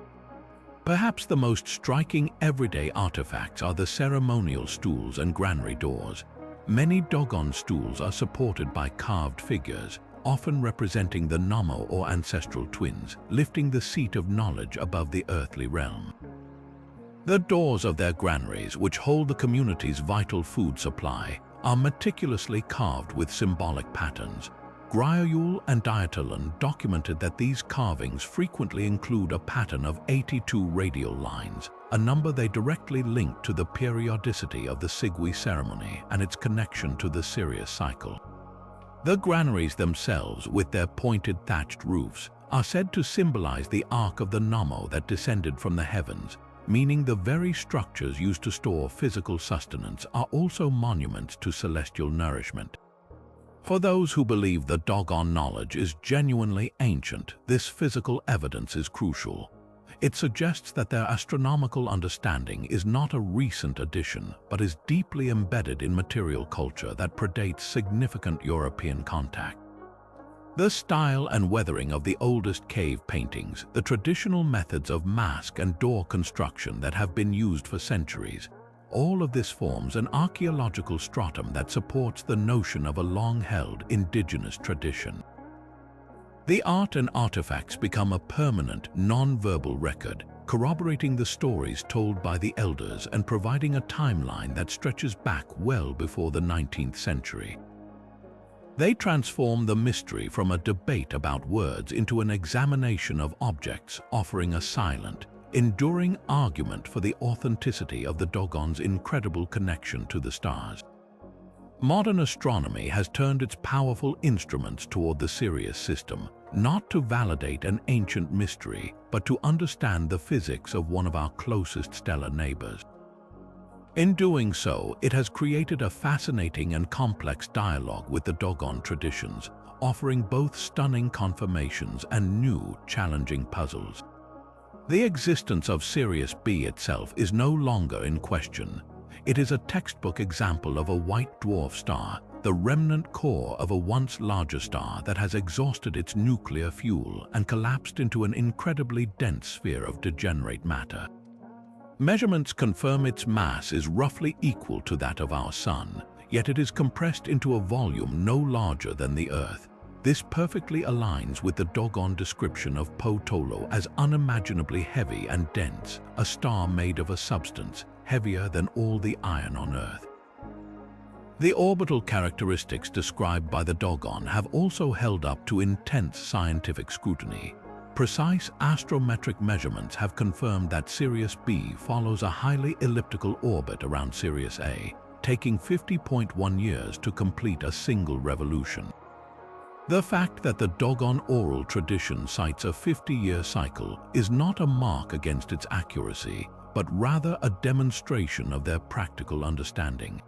Perhaps the most striking everyday artifacts are the ceremonial stools and granary doors. Many Dogon stools are supported by carved figures, often representing the Nommo or ancestral twins, lifting the seat of knowledge above the earthly realm. The doors of their granaries, which hold the community's vital food supply, are meticulously carved with symbolic patterns. Griaule and Dietolin documented that these carvings frequently include a pattern of 82 radial lines, a number they directly linked to the periodicity of the Sigui ceremony and its connection to the Sirius cycle. The granaries themselves, with their pointed thatched roofs, are said to symbolize the arc of the Nommo that descended from the heavens, meaning the very structures used to store physical sustenance are also monuments to celestial nourishment. For those who believe the Dogon knowledge is genuinely ancient, this physical evidence is crucial. It suggests that their astronomical understanding is not a recent addition, but is deeply embedded in material culture that predates significant European contact. The style and weathering of the oldest cave paintings, the traditional methods of mask and door construction that have been used for centuries, all of this forms an archaeological stratum that supports the notion of a long-held indigenous tradition. The art and artifacts become a permanent, non-verbal record, corroborating the stories told by the elders and providing a timeline that stretches back well before the 19th century. They transform the mystery from a debate about words into an examination of objects, offering a silent, enduring argument for the authenticity of the Dogon's incredible connection to the stars. Modern astronomy has turned its powerful instruments toward the Sirius system, not to validate an ancient mystery, but to understand the physics of one of our closest stellar neighbors. In doing so, it has created a fascinating and complex dialogue with the Dogon traditions, offering both stunning confirmations and new, challenging puzzles. The existence of Sirius B itself is no longer in question. It is a textbook example of a white dwarf star, the remnant core of a once larger star that has exhausted its nuclear fuel and collapsed into an incredibly dense sphere of degenerate matter. Measurements confirm its mass is roughly equal to that of our Sun, yet it is compressed into a volume no larger than the Earth. This perfectly aligns with the Dogon description of Potolo as unimaginably heavy and dense, a star made of a substance heavier than all the iron on Earth. The orbital characteristics described by the Dogon have also held up to intense scientific scrutiny. Precise astrometric measurements have confirmed that Sirius B follows a highly elliptical orbit around Sirius A, taking 50.1 years to complete a single revolution. The fact that the Dogon oral tradition cites a 50-year cycle is not a mark against its accuracy, but rather a demonstration of their practical understanding.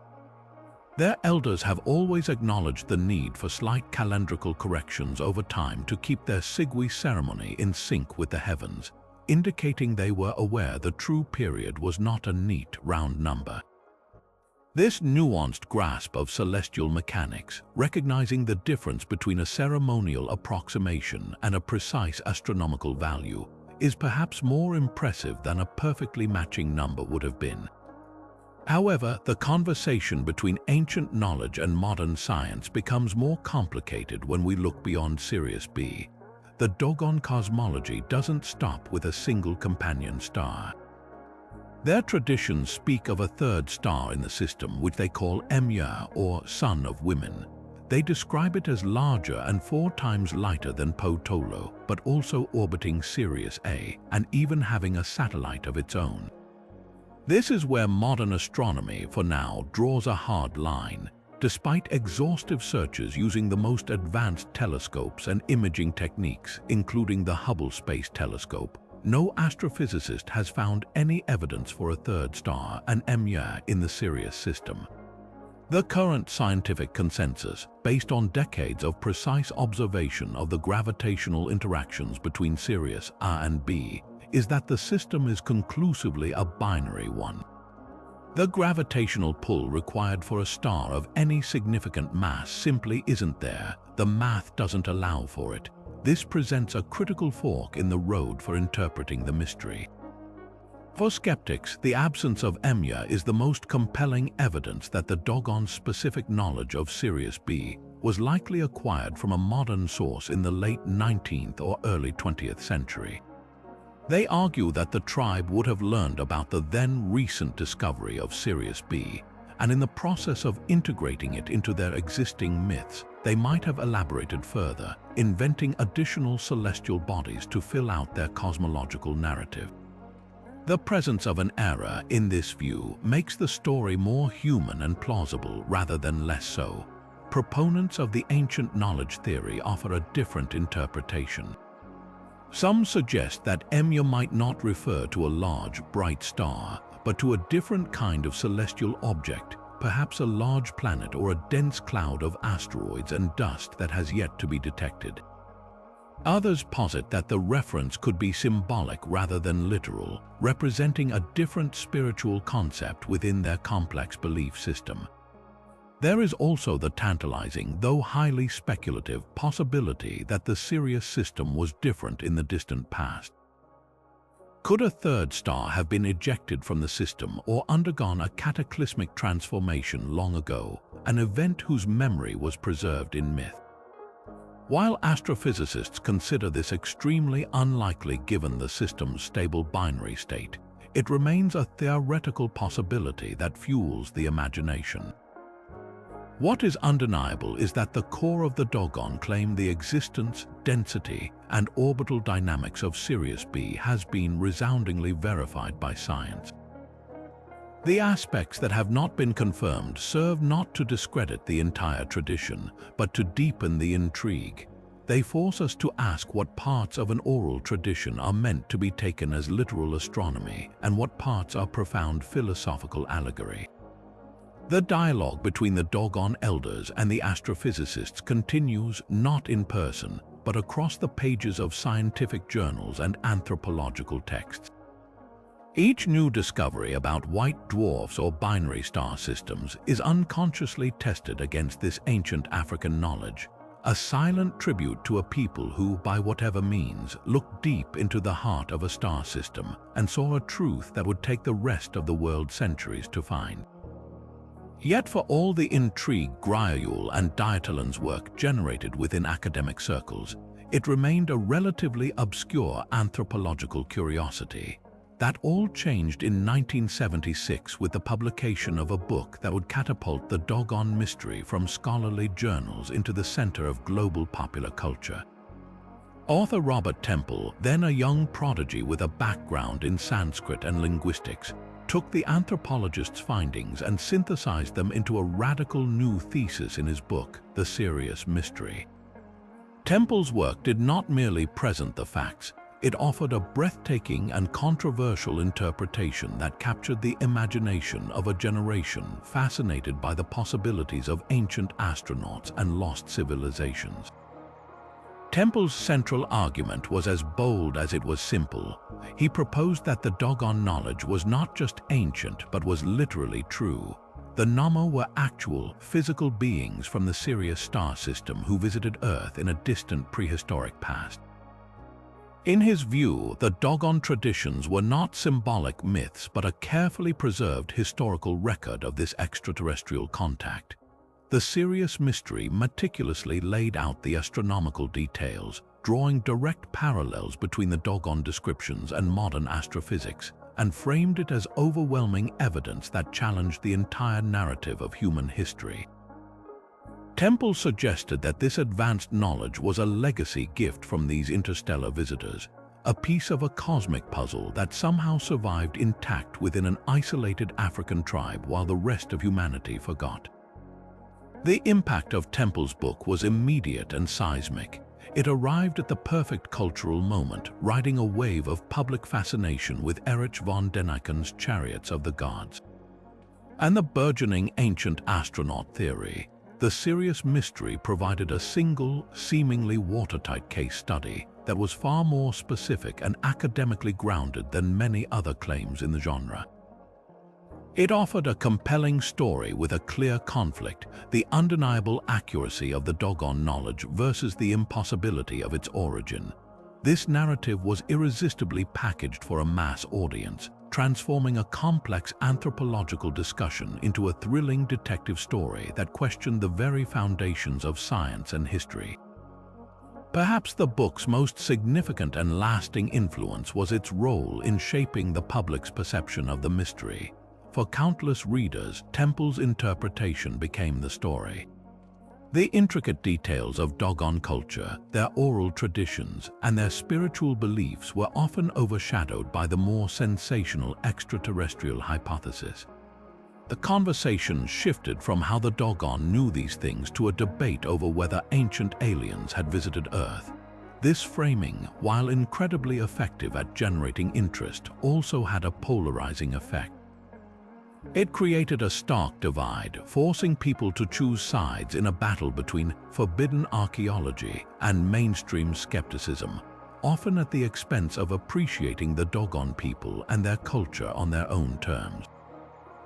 Their elders have always acknowledged the need for slight calendrical corrections over time to keep their Sigui Ceremony in sync with the heavens, indicating they were aware the true period was not a neat, round number. This nuanced grasp of celestial mechanics, recognizing the difference between a ceremonial approximation and a precise astronomical value, is perhaps more impressive than a perfectly matching number would have been. However, the conversation between ancient knowledge and modern science becomes more complicated when we look beyond Sirius B. The Dogon cosmology doesn't stop with a single companion star. Their traditions speak of a third star in the system, which they call Emya, or Son of Women. They describe it as larger and 4 times lighter than Potolo, but also orbiting Sirius A and even having a satellite of its own. This is where modern astronomy, for now, draws a hard line. Despite exhaustive searches using the most advanced telescopes and imaging techniques, including the Hubble Space Telescope, no astrophysicist has found any evidence for a third star, an Emya, in the Sirius system. The current scientific consensus, based on decades of precise observation of the gravitational interactions between Sirius A and B, is that the system is conclusively a binary one. The gravitational pull required for a star of any significant mass simply isn't there. The math doesn't allow for it. This presents a critical fork in the road for interpreting the mystery. For skeptics, the absence of Emya is the most compelling evidence that the Dogon's specific knowledge of Sirius B was likely acquired from a modern source in the late 19th or early 20th century. They argue that the tribe would have learned about the then recent discovery of Sirius B, and in the process of integrating it into their existing myths, they might have elaborated further, inventing additional celestial bodies to fill out their cosmological narrative. The presence of an error in this view makes the story more human and plausible rather than less so. Proponents of the ancient knowledge theory offer a different interpretation. Some suggest that Emya might not refer to a large, bright star, but to a different kind of celestial object, perhaps a large planet or a dense cloud of asteroids and dust that has yet to be detected. Others posit that the reference could be symbolic rather than literal, representing a different spiritual concept within their complex belief system. There is also the tantalizing, though highly speculative, possibility that the Sirius system was different in the distant past. Could a third star have been ejected from the system or undergone a cataclysmic transformation long ago, an event whose memory was preserved in myth? While astrophysicists consider this extremely unlikely given the system's stable binary state, it remains a theoretical possibility that fuels the imagination. What is undeniable is that the core of the Dogon claim the existence, density, and orbital dynamics of Sirius B has been resoundingly verified by science. The aspects that have not been confirmed serve not to discredit the entire tradition, but to deepen the intrigue. They force us to ask what parts of an oral tradition are meant to be taken as literal astronomy and what parts are profound philosophical allegory. The dialogue between the Dogon elders and the astrophysicists continues not in person, but across the pages of scientific journals and anthropological texts. Each new discovery about white dwarfs or binary star systems is unconsciously tested against this ancient African knowledge, a silent tribute to a people who, by whatever means, looked deep into the heart of a star system and saw a truth that would take the rest of the world centuries to find. Yet for all the intrigue Griaule and Dietalen's work generated within academic circles, it remained a relatively obscure anthropological curiosity. That all changed in 1976 with the publication of a book that would catapult the Dogon Mystery from scholarly journals into the center of global popular culture. Author Robert Temple, then a young prodigy with a background in Sanskrit and linguistics, took the anthropologist's findings and synthesized them into a radical new thesis in his book, The Sirius Mystery. Temple's work did not merely present the facts, it offered a breathtaking and controversial interpretation that captured the imagination of a generation fascinated by the possibilities of ancient astronauts and lost civilizations. Temple's central argument was as bold as it was simple. He proposed that the Dogon knowledge was not just ancient but was literally true. The Nommo were actual, physical beings from the Sirius star system who visited Earth in a distant prehistoric past. In his view, the Dogon traditions were not symbolic myths but a carefully preserved historical record of this extraterrestrial contact. The Sirius Mystery meticulously laid out the astronomical details, drawing direct parallels between the Dogon descriptions and modern astrophysics, and framed it as overwhelming evidence that challenged the entire narrative of human history. Temple suggested that this advanced knowledge was a legacy gift from these interstellar visitors, a piece of a cosmic puzzle that somehow survived intact within an isolated African tribe while the rest of humanity forgot. The impact of Temple's book was immediate and seismic. It arrived at the perfect cultural moment, riding a wave of public fascination with Erich von Däniken's Chariots of the Gods. And the burgeoning ancient astronaut theory, the Sirius Mystery provided a single, seemingly watertight case study that was far more specific and academically grounded than many other claims in the genre. It offered a compelling story with a clear conflict, the undeniable accuracy of the Dogon knowledge versus the impossibility of its origin. This narrative was irresistibly packaged for a mass audience, transforming a complex anthropological discussion into a thrilling detective story that questioned the very foundations of science and history. Perhaps the book's most significant and lasting influence was its role in shaping the public's perception of the mystery. For countless readers, Temple's interpretation became the story. The intricate details of Dogon culture, their oral traditions, and their spiritual beliefs were often overshadowed by the more sensational extraterrestrial hypothesis. The conversation shifted from how the Dogon knew these things to a debate over whether ancient aliens had visited Earth. This framing, while incredibly effective at generating interest, also had a polarizing effect. It created a stark divide, forcing people to choose sides in a battle between forbidden archaeology and mainstream skepticism, often at the expense of appreciating the Dogon people and their culture on their own terms.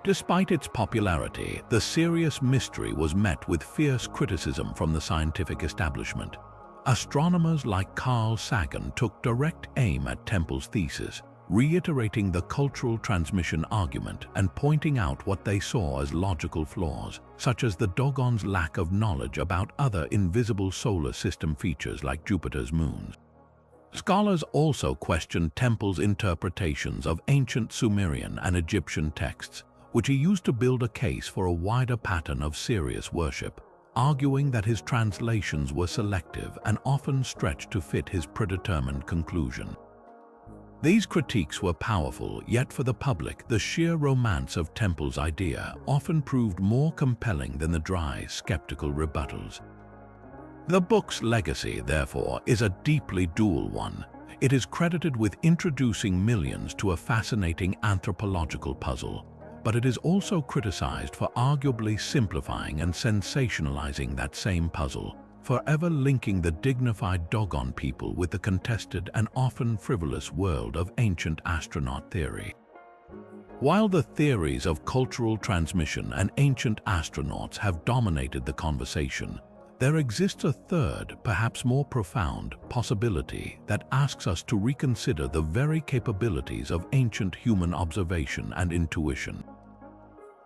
Despite its popularity, the Sirius Mystery was met with fierce criticism from the scientific establishment. Astronomers like Carl Sagan took direct aim at Temple's thesis, reiterating the cultural transmission argument and pointing out what they saw as logical flaws, such as the Dogon's lack of knowledge about other invisible solar system features like Jupiter's moons. Scholars also questioned Temple's interpretations of ancient Sumerian and Egyptian texts, which he used to build a case for a wider pattern of Sirius worship, arguing that his translations were selective and often stretched to fit his predetermined conclusion. These critiques were powerful, yet for the public, the sheer romance of Temple's idea often proved more compelling than the dry, skeptical rebuttals. The book's legacy, therefore, is a deeply dual one. It is credited with introducing millions to a fascinating anthropological puzzle, but it is also criticized for arguably simplifying and sensationalizing that same puzzle, forever linking the dignified Dogon people with the contested and often frivolous world of ancient astronaut theory. While the theories of cultural transmission and ancient astronauts have dominated the conversation, there exists a third, perhaps more profound, possibility that asks us to reconsider the very capabilities of ancient human observation and intuition.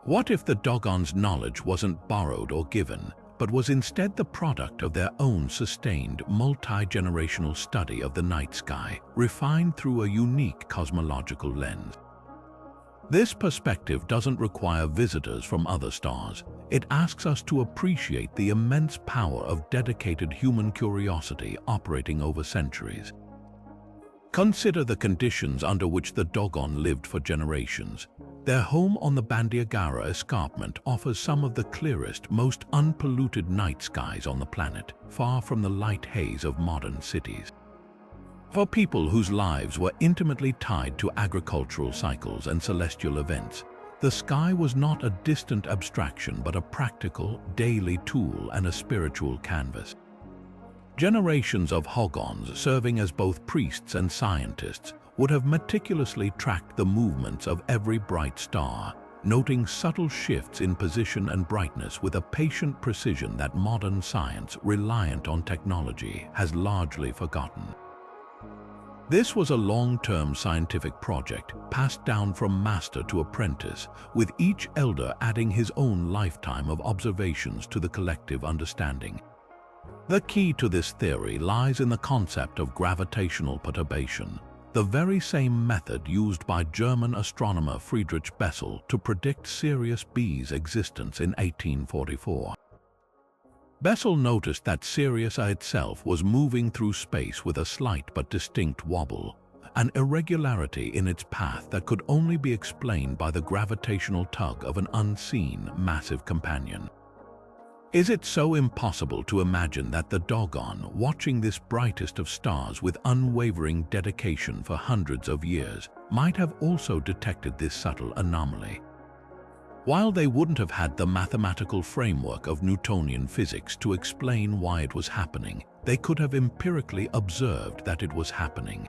What if the Dogon's knowledge wasn't borrowed or given, but was instead the product of their own sustained, multi-generational study of the night sky, refined through a unique cosmological lens? This perspective doesn't require visitors from other stars. It asks us to appreciate the immense power of dedicated human curiosity operating over centuries. Consider the conditions under which the Dogon lived for generations. Their home on the Bandiagara escarpment offers some of the clearest, most unpolluted night skies on the planet, far from the light haze of modern cities. For people whose lives were intimately tied to agricultural cycles and celestial events, the sky was not a distant abstraction but a practical, daily tool and a spiritual canvas. Generations of Hogons, serving as both priests and scientists, would have meticulously tracked the movements of every bright star, noting subtle shifts in position and brightness with a patient precision that modern science, reliant on technology, has largely forgotten. This was a long-term scientific project passed down from master to apprentice, with each elder adding his own lifetime of observations to the collective understanding. The key to this theory lies in the concept of gravitational perturbation, the very same method used by German astronomer Friedrich Bessel to predict Sirius B's existence in 1844. Bessel noticed that Sirius itself was moving through space with a slight but distinct wobble, an irregularity in its path that could only be explained by the gravitational tug of an unseen, massive companion. Is it so impossible to imagine that the Dogon, watching this brightest of stars with unwavering dedication for hundreds of years, might have also detected this subtle anomaly? While they wouldn't have had the mathematical framework of Newtonian physics to explain why it was happening, they could have empirically observed that it was happening.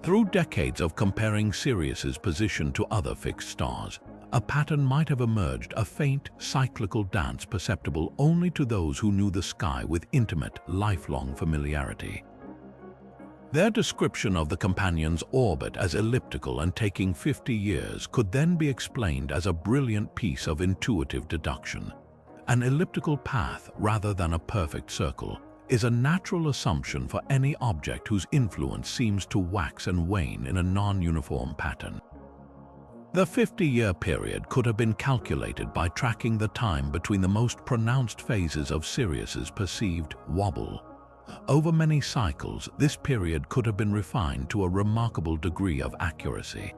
Through decades of comparing Sirius's position to other fixed stars, a pattern might have emerged, a faint, cyclical dance perceptible only to those who knew the sky with intimate, lifelong familiarity. Their description of the companion's orbit as elliptical and taking 50 years could then be explained as a brilliant piece of intuitive deduction. An elliptical path, rather than a perfect circle, is a natural assumption for any object whose influence seems to wax and wane in a non-uniform pattern. The 50-year period could have been calculated by tracking the time between the most pronounced phases of Sirius's perceived wobble. Over many cycles, this period could have been refined to a remarkable degree of accuracy.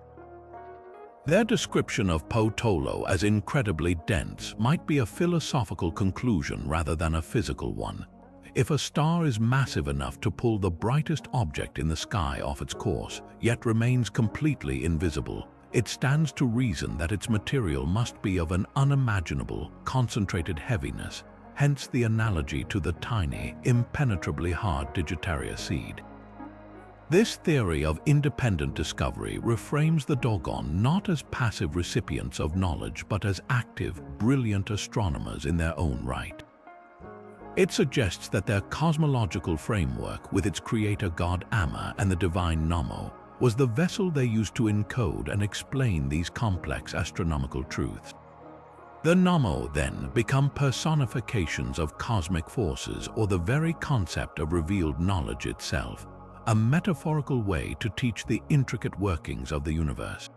Their description of Potolo as incredibly dense might be a philosophical conclusion rather than a physical one. If a star is massive enough to pull the brightest object in the sky off its course, yet remains completely invisible, it stands to reason that its material must be of an unimaginable, concentrated heaviness, hence the analogy to the tiny, impenetrably hard Digitaria seed. This theory of independent discovery reframes the Dogon not as passive recipients of knowledge but as active, brilliant astronomers in their own right. It suggests that their cosmological framework, with its creator god Amma and the divine Nommo, was the vessel they used to encode and explain these complex astronomical truths. The Nommo, then, become personifications of cosmic forces or the very concept of revealed knowledge itself, a metaphorical way to teach the intricate workings of the universe.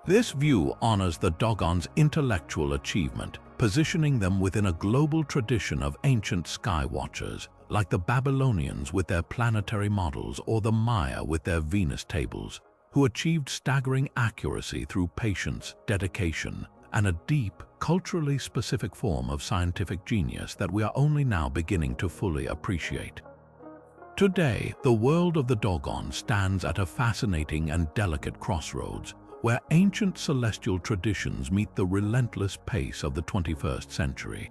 This view honors the Dogon's intellectual achievement, positioning them within a global tradition of ancient sky watchers, like the Babylonians with their planetary models or the Maya with their Venus tables, who achieved staggering accuracy through patience, dedication, and a deep, culturally specific form of scientific genius that we are only now beginning to fully appreciate. Today, the world of the Dogon stands at a fascinating and delicate crossroads, where ancient celestial traditions meet the relentless pace of the 21st century.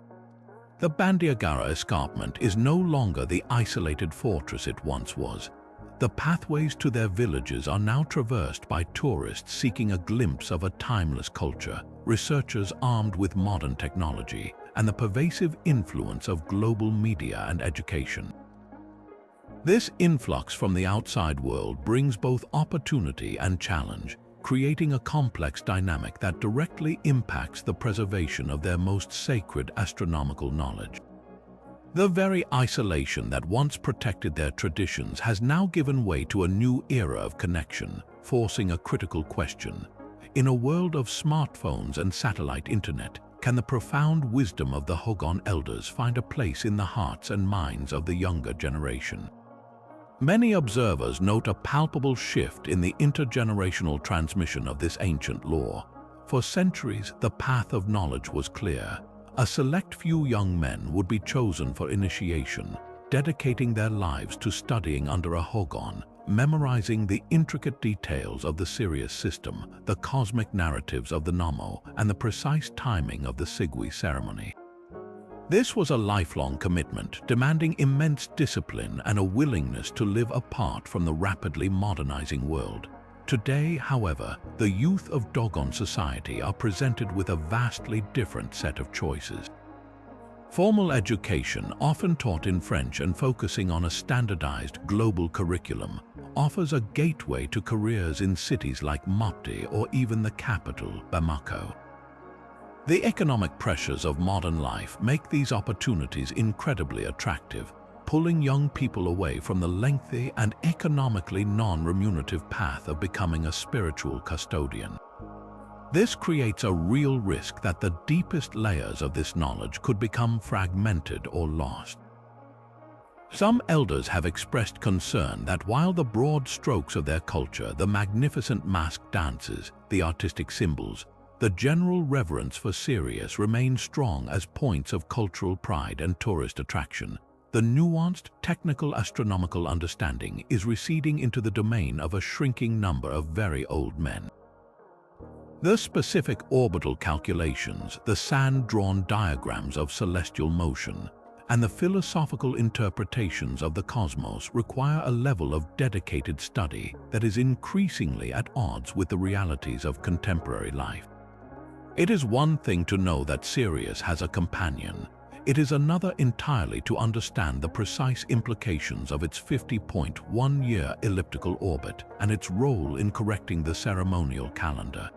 The Bandiagara Escarpment is no longer the isolated fortress it once was. The pathways to their villages are now traversed by tourists seeking a glimpse of a timeless culture, researchers armed with modern technology, and the pervasive influence of global media and education. This influx from the outside world brings both opportunity and challenge, creating a complex dynamic that directly impacts the preservation of their most sacred astronomical knowledge. The very isolation that once protected their traditions has now given way to a new era of connection, forcing a critical question. In a world of smartphones and satellite internet, can the profound wisdom of the Dogon elders find a place in the hearts and minds of the younger generation? Many observers note a palpable shift in the intergenerational transmission of this ancient lore. For centuries, the path of knowledge was clear. A select few young men would be chosen for initiation, dedicating their lives to studying under a Dogon, memorizing the intricate details of the Sirius system, the cosmic narratives of the Nommo, and the precise timing of the Sigui Ceremony. This was a lifelong commitment, demanding immense discipline and a willingness to live apart from the rapidly modernizing world. Today, however, the youth of Dogon society are presented with a vastly different set of choices. Formal education, often taught in French and focusing on a standardized global curriculum, offers a gateway to careers in cities like Mopti or even the capital, Bamako. The economic pressures of modern life make these opportunities incredibly attractive, pulling young people away from the lengthy and economically non-remunerative path of becoming a spiritual custodian. This creates a real risk that the deepest layers of this knowledge could become fragmented or lost. Some elders have expressed concern that while the broad strokes of their culture, the magnificent masked dances, the artistic symbols, the general reverence for Sirius remains strong as points of cultural pride and tourist attraction, the nuanced technical astronomical understanding is receding into the domain of a shrinking number of very old men. The specific orbital calculations, the sand-drawn diagrams of celestial motion, and the philosophical interpretations of the cosmos require a level of dedicated study that is increasingly at odds with the realities of contemporary life. It is one thing to know that Sirius has a companion. It is another entirely to understand the precise implications of its 50.1-year elliptical orbit and its role in correcting the ceremonial calendar.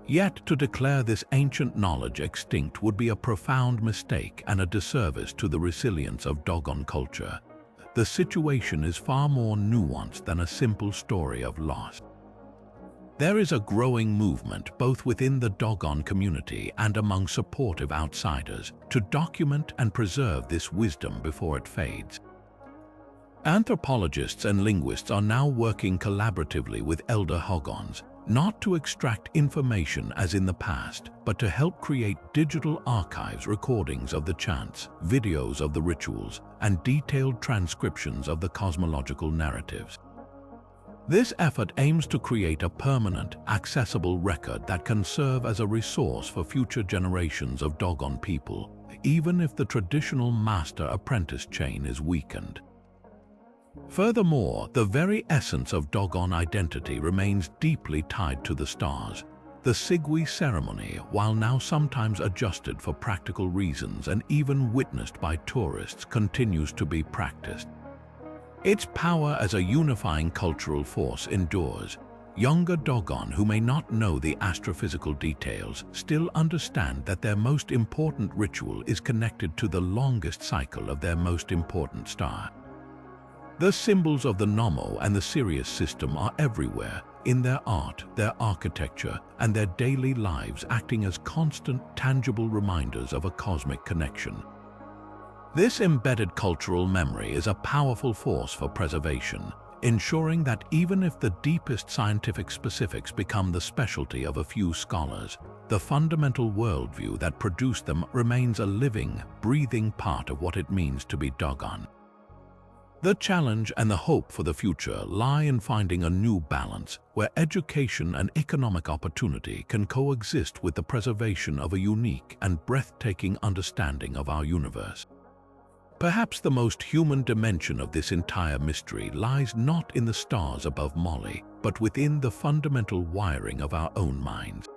Yet to declare this ancient knowledge extinct would be a profound mistake and a disservice to the resilience of Dogon culture. The situation is far more nuanced than a simple story of loss. There is a growing movement both within the Dogon community and among supportive outsiders to document and preserve this wisdom before it fades. Anthropologists and linguists are now working collaboratively with elder Dogons, not to extract information as in the past, but to help create digital archives, recordings of the chants, videos of the rituals, and detailed transcriptions of the cosmological narratives. This effort aims to create a permanent, accessible record that can serve as a resource for future generations of Dogon people, even if the traditional master-apprentice chain is weakened. Furthermore, the very essence of Dogon identity remains deeply tied to the stars. The Sigui Ceremony, while now sometimes adjusted for practical reasons and even witnessed by tourists, continues to be practiced. Its power as a unifying cultural force endures. Younger Dogon who may not know the astrophysical details still understand that their most important ritual is connected to the longest cycle of their most important star. The symbols of the Nommo and the Sirius system are everywhere, in their art, their architecture, and their daily lives, acting as constant, tangible reminders of a cosmic connection. This embedded cultural memory is a powerful force for preservation, ensuring that even if the deepest scientific specifics become the specialty of a few scholars, the fundamental worldview that produced them remains a living, breathing part of what it means to be Dogon. The challenge and the hope for the future lie in finding a new balance where education and economic opportunity can coexist with the preservation of a unique and breathtaking understanding of our universe. Perhaps the most human dimension of this entire mystery lies not in the stars above Molly, but within the fundamental wiring of our own minds.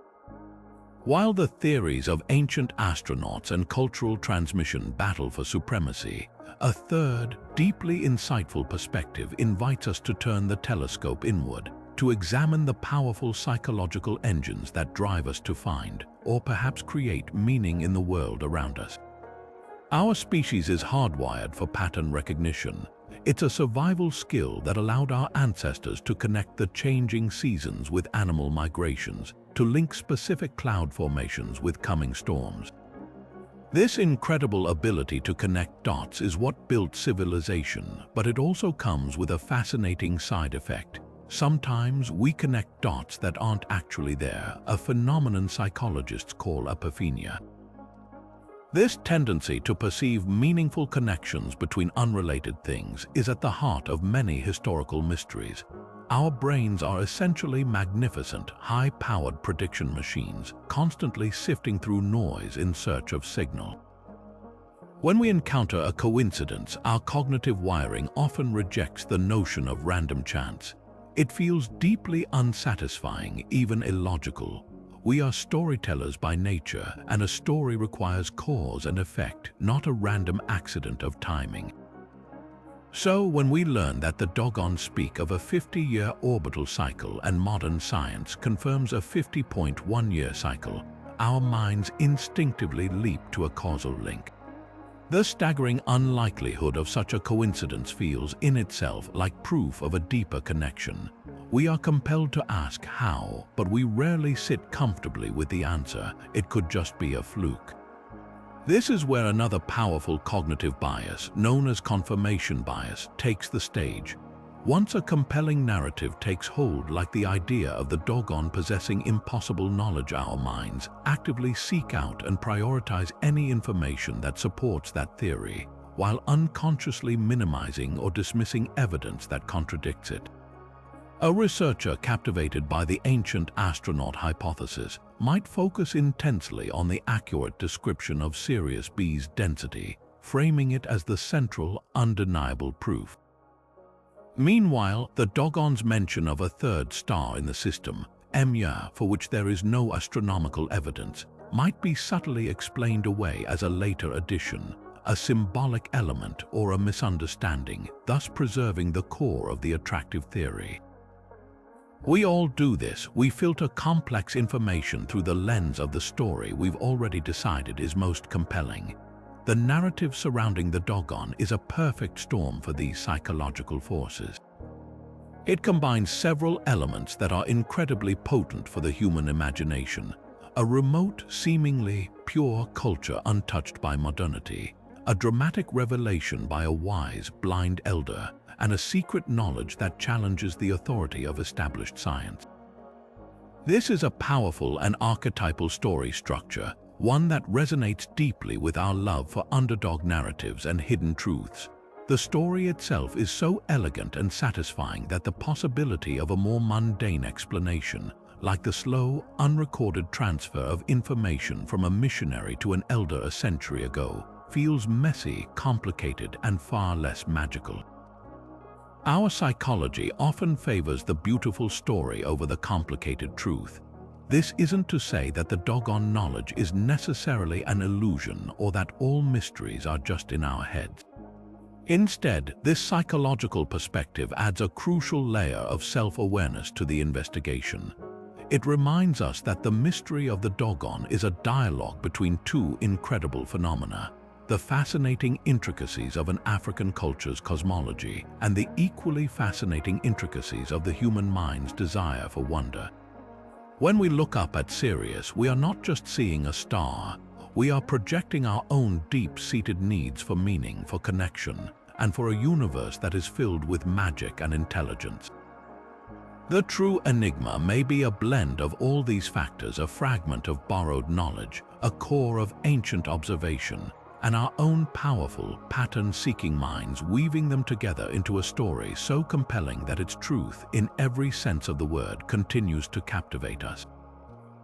While the theories of ancient astronauts and cultural transmission battle for supremacy, a third, deeply insightful perspective invites us to turn the telescope inward, to examine the powerful psychological engines that drive us to find, or perhaps create, meaning in the world around us. Our species is hardwired for pattern recognition. It's a survival skill that allowed our ancestors to connect the changing seasons with animal migrations, to link specific cloud formations with coming storms. This incredible ability to connect dots is what built civilization, but it also comes with a fascinating side effect. Sometimes we connect dots that aren't actually there, a phenomenon psychologists call apophenia. This tendency to perceive meaningful connections between unrelated things is at the heart of many historical mysteries. Our brains are essentially magnificent, high-powered prediction machines, constantly sifting through noise in search of signal. When we encounter a coincidence, our cognitive wiring often rejects the notion of random chance. It feels deeply unsatisfying, even illogical. We are storytellers by nature, and a story requires cause and effect, not a random accident of timing. So, when we learn that the Dogon speak of a 50-year orbital cycle and modern science confirms a 50.1-year cycle, our minds instinctively leap to a causal link. The staggering unlikelihood of such a coincidence feels in itself like proof of a deeper connection. We are compelled to ask how, but we rarely sit comfortably with the answer. It could just be a fluke. This is where another powerful cognitive bias, known as confirmation bias, takes the stage. Once a compelling narrative takes hold, like the idea of the Dogon possessing impossible knowledge, our minds actively seek out and prioritize any information that supports that theory, while unconsciously minimizing or dismissing evidence that contradicts it. A researcher captivated by the ancient astronaut hypothesis might focus intensely on the accurate description of Sirius B's density, framing it as the central, undeniable proof. Meanwhile, the Dogon's mention of a third star in the system, Emya, for which there is no astronomical evidence, might be subtly explained away as a later addition, a symbolic element or a misunderstanding, thus preserving the core of the attractive theory. We all do this. We filter complex information through the lens of the story we've already decided is most compelling. The narrative surrounding the Dogon is a perfect storm for these psychological forces. It combines several elements that are incredibly potent for the human imagination: a remote, seemingly pure culture untouched by modernity, a dramatic revelation by a wise, blind elder, and a secret knowledge that challenges the authority of established science. This is a powerful and archetypal story structure, one that resonates deeply with our love for underdog narratives and hidden truths. The story itself is so elegant and satisfying that the possibility of a more mundane explanation, like the slow, unrecorded transfer of information from a missionary to an elder a century ago, feels messy, complicated, and far less magical. Our psychology often favors the beautiful story over the complicated truth. This isn't to say that the Dogon knowledge is necessarily an illusion or that all mysteries are just in our heads. Instead, this psychological perspective adds a crucial layer of self-awareness to the investigation. It reminds us that the mystery of the Dogon is a dialogue between two incredible phenomena: the fascinating intricacies of an African culture's cosmology, and the equally fascinating intricacies of the human mind's desire for wonder. When we look up at Sirius, we are not just seeing a star, we are projecting our own deep-seated needs for meaning, for connection, and for a universe that is filled with magic and intelligence. The true enigma may be a blend of all these factors, a fragment of borrowed knowledge, a core of ancient observation, and our own powerful, pattern-seeking minds weaving them together into a story so compelling that its truth, in every sense of the word, continues to captivate us.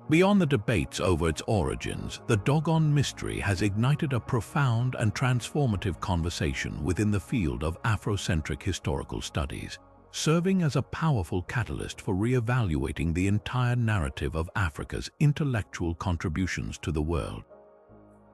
Beyond the debates over its origins, the Dogon Mystery has ignited a profound and transformative conversation within the field of Afrocentric historical studies, serving as a powerful catalyst for re-evaluating the entire narrative of Africa's intellectual contributions to the world.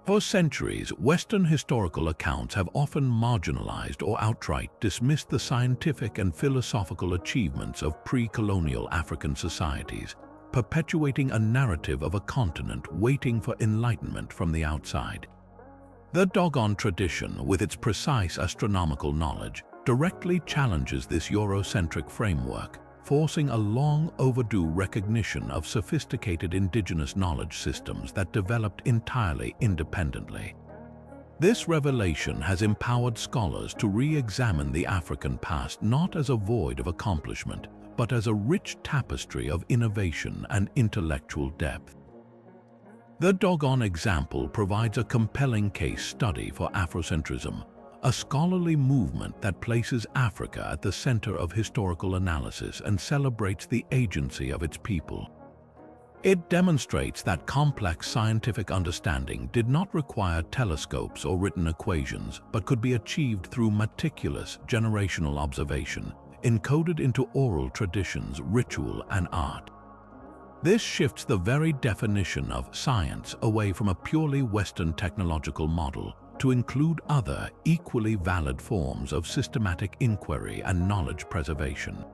For centuries, Western historical accounts have often marginalized or outright dismissed the scientific and philosophical achievements of pre-colonial African societies, perpetuating a narrative of a continent waiting for enlightenment from the outside. The Dogon tradition, with its precise astronomical knowledge, directly challenges this Eurocentric framework, forcing a long-overdue recognition of sophisticated indigenous knowledge systems that developed entirely independently. This revelation has empowered scholars to re-examine the African past not as a void of accomplishment, but as a rich tapestry of innovation and intellectual depth. The Dogon example provides a compelling case study for Afrocentrism, a scholarly movement that places Africa at the center of historical analysis and celebrates the agency of its people. It demonstrates that complex scientific understanding did not require telescopes or written equations, but could be achieved through meticulous generational observation, encoded into oral traditions, ritual, and art. This shifts the very definition of science away from a purely Western technological model to include other, equally valid forms of systematic inquiry and knowledge preservation.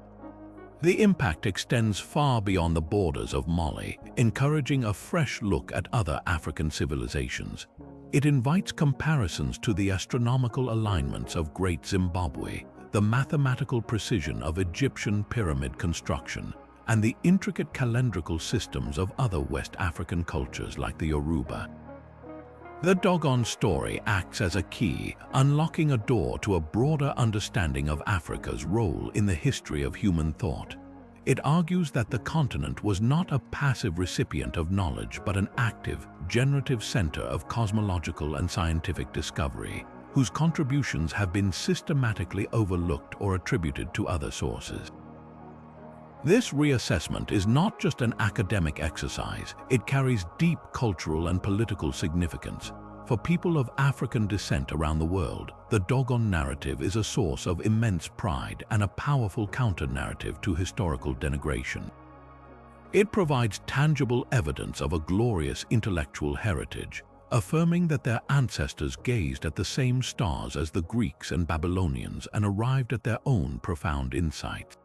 The impact extends far beyond the borders of Mali, encouraging a fresh look at other African civilizations. It invites comparisons to the astronomical alignments of Great Zimbabwe, the mathematical precision of Egyptian pyramid construction, and the intricate calendrical systems of other West African cultures like the Yoruba. The Dogon story acts as a key, unlocking a door to a broader understanding of Africa's role in the history of human thought. It argues that the continent was not a passive recipient of knowledge, but an active, generative center of cosmological and scientific discovery, whose contributions have been systematically overlooked or attributed to other sources. This reassessment is not just an academic exercise, it carries deep cultural and political significance. For people of African descent around the world, the Dogon narrative is a source of immense pride and a powerful counter-narrative to historical denigration. It provides tangible evidence of a glorious intellectual heritage, affirming that their ancestors gazed at the same stars as the Greeks and Babylonians and arrived at their own profound insights.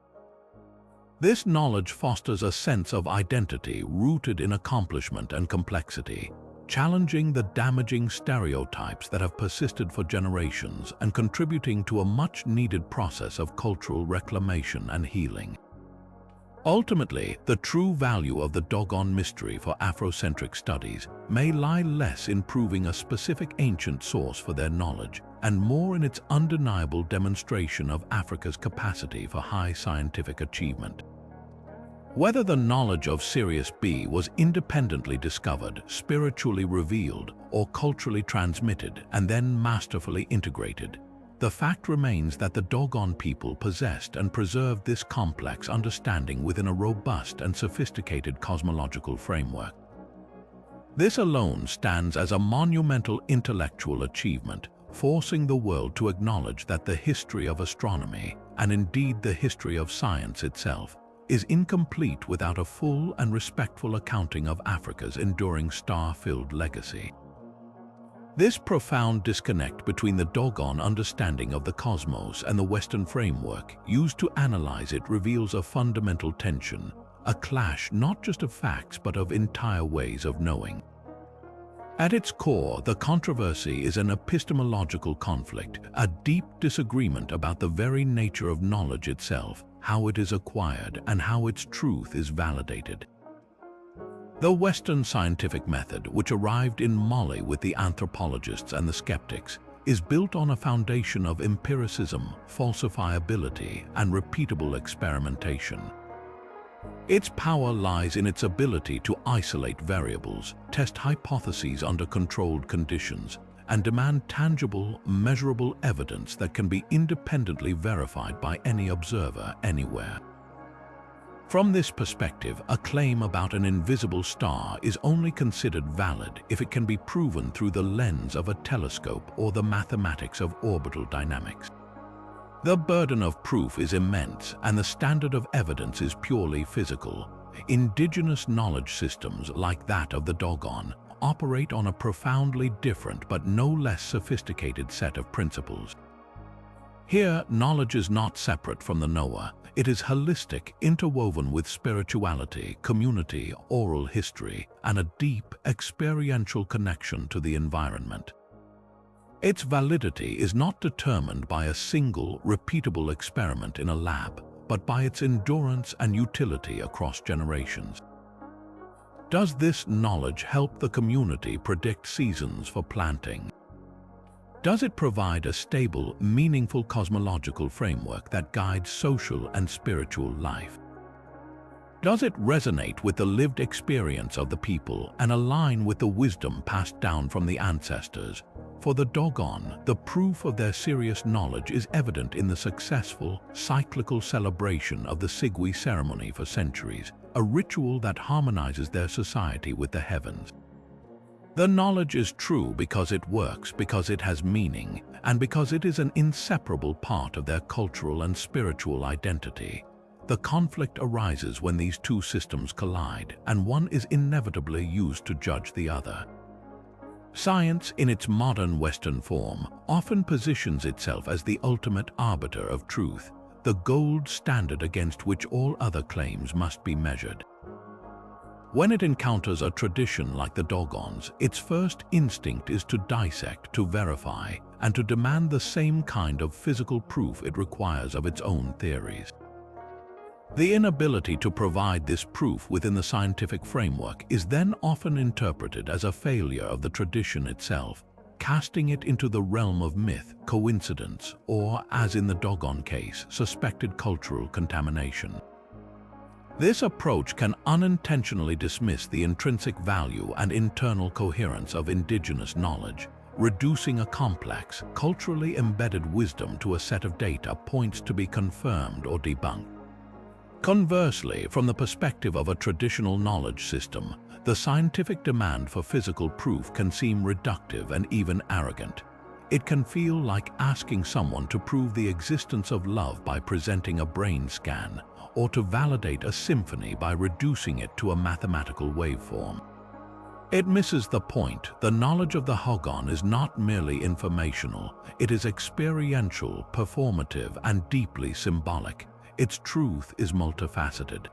This knowledge fosters a sense of identity rooted in accomplishment and complexity, challenging the damaging stereotypes that have persisted for generations and contributing to a much-needed process of cultural reclamation and healing. Ultimately, the true value of the Dogon Mystery for Afrocentric studies may lie less in proving a specific ancient source for their knowledge and more in its undeniable demonstration of Africa's capacity for high scientific achievement. Whether the knowledge of Sirius B was independently discovered, spiritually revealed, or culturally transmitted and then masterfully integrated, the fact remains that the Dogon people possessed and preserved this complex understanding within a robust and sophisticated cosmological framework. This alone stands as a monumental intellectual achievement, forcing the world to acknowledge that the history of astronomy, and indeed the history of science itself, is incomplete without a full and respectful accounting of Africa's enduring star-filled legacy. This profound disconnect between the Dogon understanding of the cosmos and the Western framework used to analyze it reveals a fundamental tension, a clash not just of facts but of entire ways of knowing. At its core, the controversy is an epistemological conflict, a deep disagreement about the very nature of knowledge itself, how it is acquired, and how its truth is validated. The Western scientific method, which arrived in Mali with the anthropologists and the skeptics, is built on a foundation of empiricism, falsifiability, and repeatable experimentation. Its power lies in its ability to isolate variables, test hypotheses under controlled conditions, and demand tangible, measurable evidence that can be independently verified by any observer anywhere. From this perspective, a claim about an invisible star is only considered valid if it can be proven through the lens of a telescope or the mathematics of orbital dynamics. The burden of proof is immense, and the standard of evidence is purely physical. Indigenous knowledge systems, like that of the Dogon, operate on a profoundly different but no less sophisticated set of principles. Here, knowledge is not separate from the knower. It is holistic, interwoven with spirituality, community, oral history, and a deep, experiential connection to the environment. Its validity is not determined by a single, repeatable experiment in a lab, but by its endurance and utility across generations. Does this knowledge help the community predict seasons for planting? Does it provide a stable, meaningful cosmological framework that guides social and spiritual life? Does it resonate with the lived experience of the people and align with the wisdom passed down from the ancestors? For the Dogon, the proof of their Sirius knowledge is evident in the successful, cyclical celebration of the Sigui Ceremony for centuries, a ritual that harmonizes their society with the heavens. The knowledge is true because it works, because it has meaning, and because it is an inseparable part of their cultural and spiritual identity. The conflict arises when these two systems collide, and one is inevitably used to judge the other. Science, in its modern Western form, often positions itself as the ultimate arbiter of truth, the gold standard against which all other claims must be measured. When it encounters a tradition like the Dogons, its first instinct is to dissect, to verify, and to demand the same kind of physical proof it requires of its own theories. The inability to provide this proof within the scientific framework is then often interpreted as a failure of the tradition itself, casting it into the realm of myth, coincidence, or, as in the Dogon case, suspected cultural contamination. This approach can unintentionally dismiss the intrinsic value and internal coherence of indigenous knowledge, reducing a complex, culturally embedded wisdom to a set of data points to be confirmed or debunked. Conversely, from the perspective of a traditional knowledge system, the scientific demand for physical proof can seem reductive and even arrogant. It can feel like asking someone to prove the existence of love by presenting a brain scan, or to validate a symphony by reducing it to a mathematical waveform. It misses the point. The knowledge of the Dogon is not merely informational, it is experiential, performative, and deeply symbolic. Its truth is multifaceted.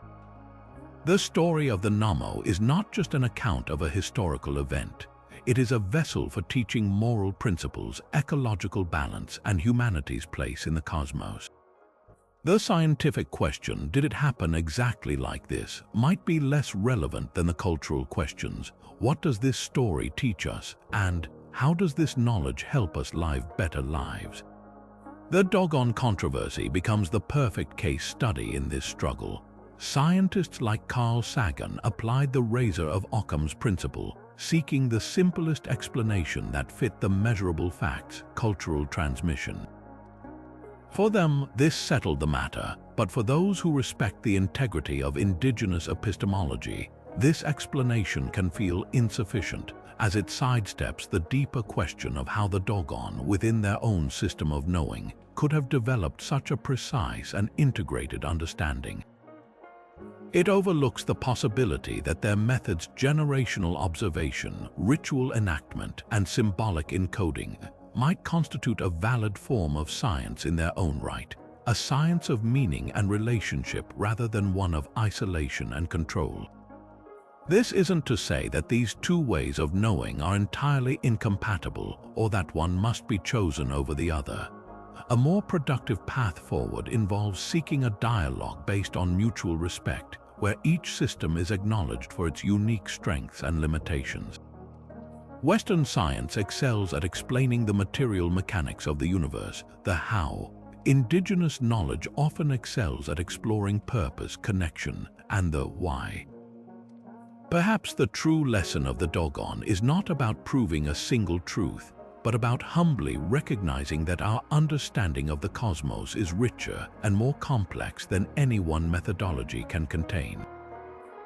The story of the Nommo is not just an account of a historical event. It is a vessel for teaching moral principles, ecological balance, and humanity's place in the cosmos. The scientific question, did it happen exactly like this, might be less relevant than the cultural questions. What does this story teach us, and how does this knowledge help us live better lives? The Dogon controversy becomes the perfect case study in this struggle. Scientists like Carl Sagan applied the razor of Occam's principle, seeking the simplest explanation that fit the measurable facts, cultural transmission. For them, this settled the matter, but for those who respect the integrity of indigenous epistemology, this explanation can feel insufficient, as it sidesteps the deeper question of how the Dogon, within their own system of knowing, could have developed such a precise and integrated understanding. It overlooks the possibility that their methods, generational observation, ritual enactment, and symbolic encoding, might constitute a valid form of science in their own right, a science of meaning and relationship rather than one of isolation and control. This isn't to say that these two ways of knowing are entirely incompatible or that one must be chosen over the other. A more productive path forward involves seeking a dialogue based on mutual respect, where each system is acknowledged for its unique strengths and limitations. Western science excels at explaining the material mechanics of the universe, the how. Indigenous knowledge often excels at exploring purpose, connection, and the why. Perhaps the true lesson of the Dogon is not about proving a single truth, but about humbly recognizing that our understanding of the cosmos is richer and more complex than any one methodology can contain.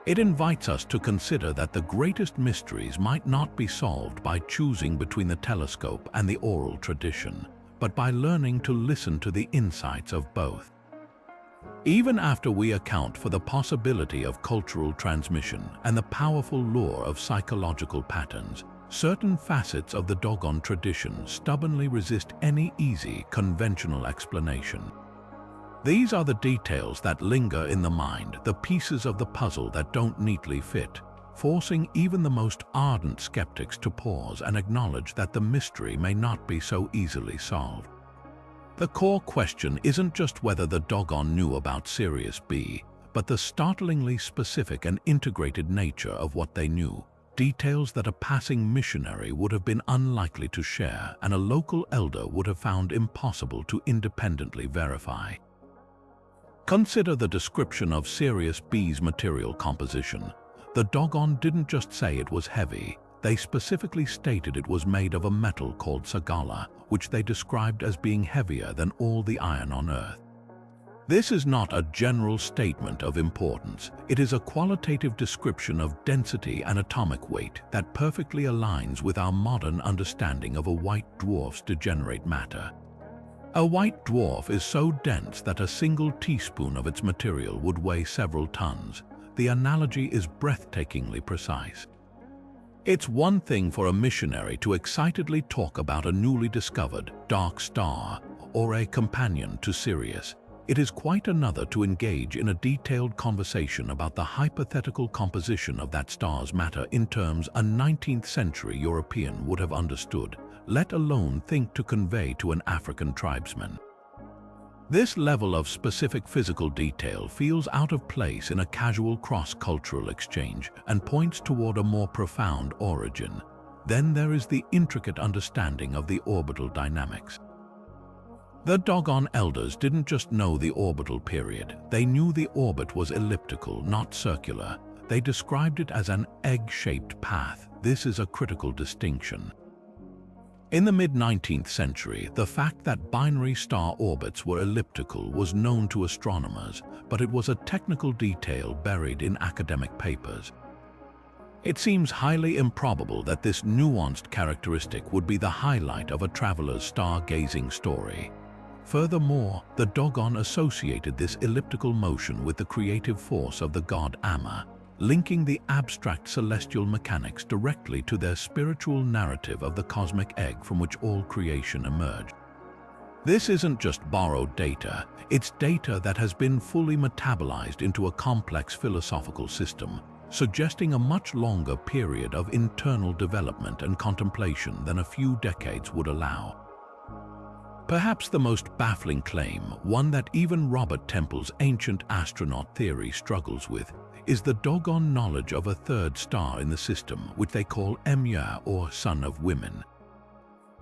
It invites us to consider that the greatest mysteries might not be solved by choosing between the telescope and the oral tradition, but by learning to listen to the insights of both. Even after we account for the possibility of cultural transmission and the powerful lure of psychological patterns, certain facets of the Dogon tradition stubbornly resist any easy, conventional explanation. These are the details that linger in the mind, the pieces of the puzzle that don't neatly fit, forcing even the most ardent skeptics to pause and acknowledge that the mystery may not be so easily solved. The core question isn't just whether the Dogon knew about Sirius B, but the startlingly specific and integrated nature of what they knew, details that a passing missionary would have been unlikely to share and a local elder would have found impossible to independently verify. Consider the description of Sirius B's material composition. The Dogon didn't just say it was heavy, they specifically stated it was made of a metal called sagala, which they described as being heavier than all the iron on Earth. This is not a general statement of importance, it is a qualitative description of density and atomic weight that perfectly aligns with our modern understanding of a white dwarf's degenerate matter. A white dwarf is so dense that a single teaspoon of its material would weigh several tons. The analogy is breathtakingly precise. It's one thing for a missionary to excitedly talk about a newly discovered dark star or a companion to Sirius. It is quite another to engage in a detailed conversation about the hypothetical composition of that star's matter in terms a 19th century European would have understood, let alone think to convey to an African tribesman. This level of specific physical detail feels out of place in a casual cross-cultural exchange and points toward a more profound origin. Then there is the intricate understanding of the orbital dynamics. The Dogon elders didn't just know the orbital period, they knew the orbit was elliptical, not circular. They described it as an egg-shaped path. This is a critical distinction. In the mid-19th century, the fact that binary star orbits were elliptical was known to astronomers, but it was a technical detail buried in academic papers. It seems highly improbable that this nuanced characteristic would be the highlight of a traveler's stargazing story. Furthermore, the Dogon associated this elliptical motion with the creative force of the god Amma, linking the abstract celestial mechanics directly to their spiritual narrative of the cosmic egg from which all creation emerged. This isn't just borrowed data, it's data that has been fully metabolized into a complex philosophical system, suggesting a much longer period of internal development and contemplation than a few decades would allow. Perhaps the most baffling claim, one that even Robert Temple's ancient astronaut theory struggles with, is the Dogon knowledge of a third star in the system, which they call Emya, or Son of Women.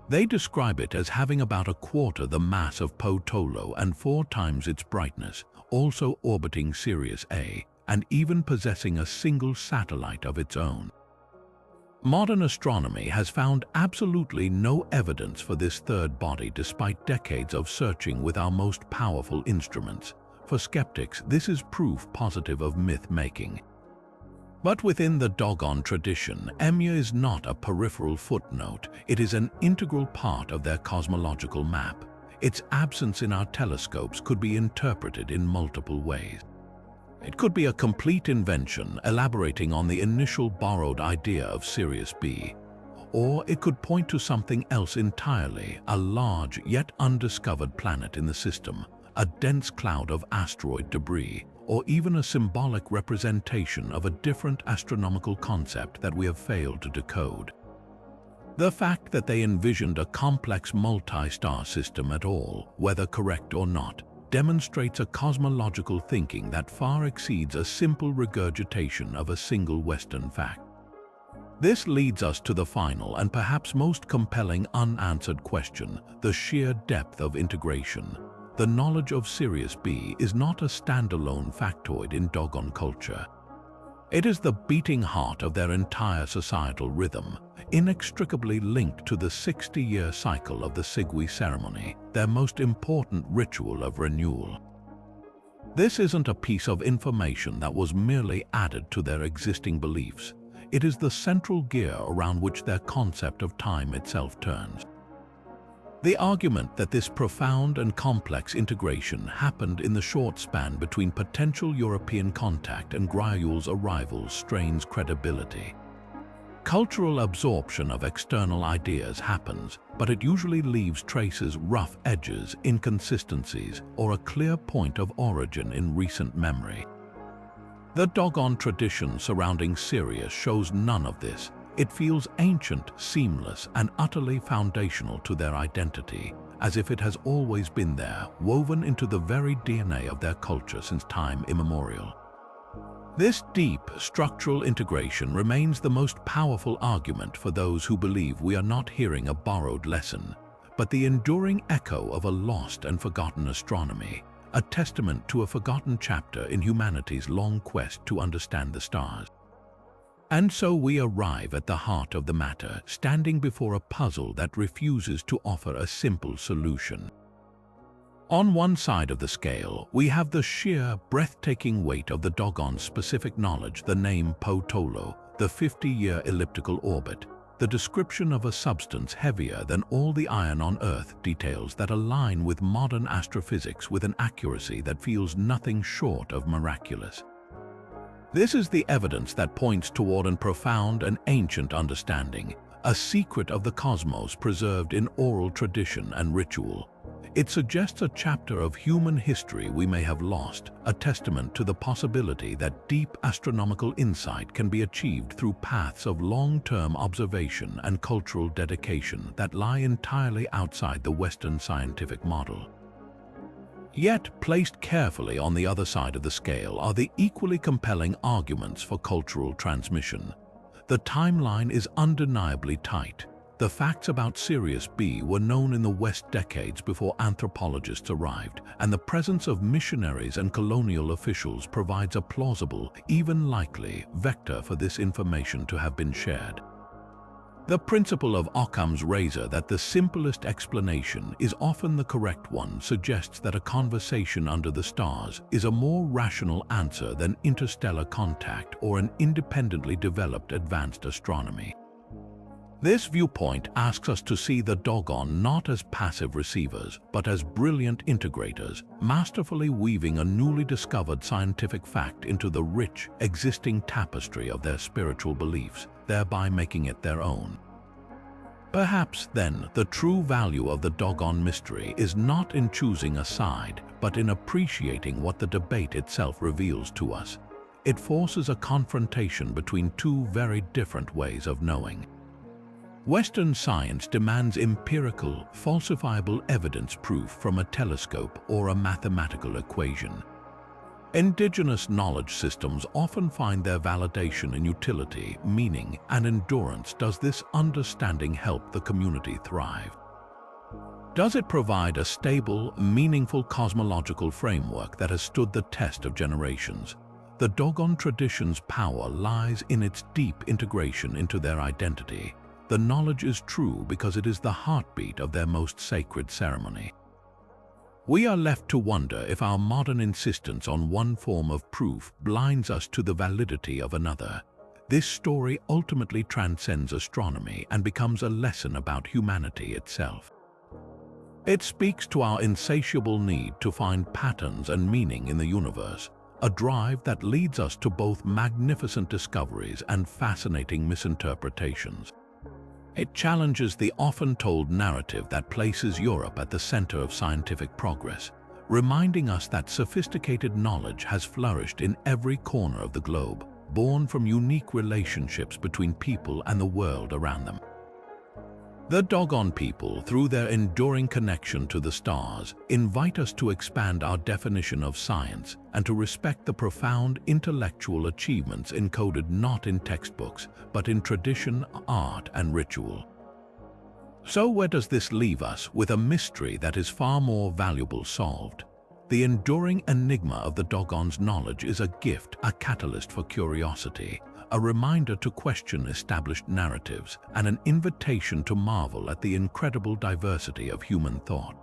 They describe it as having about a quarter the mass of Potolo and 4 times its brightness, also orbiting Sirius A, and even possessing a single satellite of its own. Modern astronomy has found absolutely no evidence for this third body despite decades of searching with our most powerful instruments. For skeptics, this is proof positive of myth-making. But within the Dogon tradition, Emya is not a peripheral footnote, it is an integral part of their cosmological map. Its absence in our telescopes could be interpreted in multiple ways. It could be a complete invention elaborating on the initial borrowed idea of Sirius B, or it could point to something else entirely, a large yet undiscovered planet in the system, a dense cloud of asteroid debris, or even a symbolic representation of a different astronomical concept that we have failed to decode. The fact that they envisioned a complex multi-star system at all, whether correct or not, demonstrates a cosmological thinking that far exceeds a simple regurgitation of a single Western fact. This leads us to the final and perhaps most compelling unanswered question: the sheer depth of integration. The knowledge of Sirius B is not a standalone factoid in Dogon culture. It is the beating heart of their entire societal rhythm, inextricably linked to the 60-year cycle of the Sigui Ceremony, their most important ritual of renewal. This isn't a piece of information that was merely added to their existing beliefs. It is the central gear around which their concept of time itself turns. The argument that this profound and complex integration happened in the short span between potential European contact and Gryul's arrival strains credibility. Cultural absorption of external ideas happens, but it usually leaves traces, rough edges, inconsistencies, or a clear point of origin in recent memory. The Dogon tradition surrounding Sirius shows none of this. It feels ancient, seamless, and utterly foundational to their identity, as if it has always been there, woven into the very DNA of their culture since time immemorial. This deep, structural integration remains the most powerful argument for those who believe we are not hearing a borrowed lesson, but the enduring echo of a lost and forgotten astronomy, a testament to a forgotten chapter in humanity's long quest to understand the stars. And so we arrive at the heart of the matter, standing before a puzzle that refuses to offer a simple solution. On one side of the scale, we have the sheer, breathtaking weight of the Dogon's specific knowledge, the name Potolo, the 50-year elliptical orbit, the description of a substance heavier than all the iron on Earth, details that align with modern astrophysics with an accuracy that feels nothing short of miraculous. This is the evidence that points toward a profound and ancient understanding, a secret of the cosmos preserved in oral tradition and ritual. It suggests a chapter of human history we may have lost, a testament to the possibility that deep astronomical insight can be achieved through paths of long-term observation and cultural dedication that lie entirely outside the Western scientific model. Yet, placed carefully on the other side of the scale are the equally compelling arguments for cultural transmission. The timeline is undeniably tight. The facts about Sirius B were known in the West decades before anthropologists arrived, and the presence of missionaries and colonial officials provides a plausible, even likely, vector for this information to have been shared. The principle of Occam's razor, that the simplest explanation is often the correct one, suggests that a conversation under the stars is a more rational answer than interstellar contact or an independently developed advanced astronomy. This viewpoint asks us to see the Dogon not as passive receivers, but as brilliant integrators, masterfully weaving a newly discovered scientific fact into the rich, existing tapestry of their spiritual beliefs, thereby making it their own. Perhaps, then, the true value of the Dogon mystery is not in choosing a side, but in appreciating what the debate itself reveals to us. It forces a confrontation between two very different ways of knowing. Western science demands empirical, falsifiable evidence proof from a telescope or a mathematical equation. Indigenous knowledge systems often find their validation in utility, meaning, and endurance. Does this understanding help the community thrive? Does it provide a stable, meaningful cosmological framework that has stood the test of generations? The Dogon tradition's power lies in its deep integration into their identity. The knowledge is true because it is the heartbeat of their most sacred ceremony. We are left to wonder if our modern insistence on one form of proof blinds us to the validity of another. This story ultimately transcends astronomy and becomes a lesson about humanity itself. It speaks to our insatiable need to find patterns and meaning in the universe, a drive that leads us to both magnificent discoveries and fascinating misinterpretations. It challenges the often-told narrative that places Europe at the center of scientific progress, reminding us that sophisticated knowledge has flourished in every corner of the globe, born from unique relationships between people and the world around them. The Dogon people, through their enduring connection to the stars, invite us to expand our definition of science and to respect the profound intellectual achievements encoded not in textbooks, but in tradition, art, and ritual. So where does this leave us? With a mystery that is far more valuable solved. The enduring enigma of the Dogon's knowledge is a gift, a catalyst for curiosity, a reminder to question established narratives, and an invitation to marvel at the incredible diversity of human thought.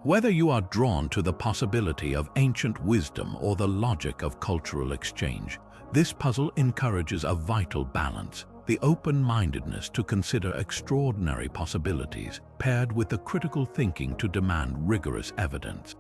Whether you are drawn to the possibility of ancient wisdom or the logic of cultural exchange, this puzzle encourages a vital balance, the open-mindedness to consider extraordinary possibilities, paired with the critical thinking to demand rigorous evidence.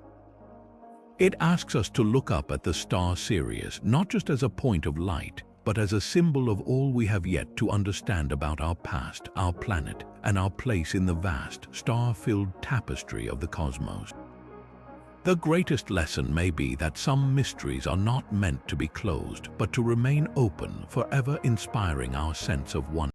It asks us to look up at the star Sirius not just as a point of light, but as a symbol of all we have yet to understand about our past, our planet, and our place in the vast, star-filled tapestry of the cosmos. The greatest lesson may be that some mysteries are not meant to be closed, but to remain open, forever inspiring our sense of wonder.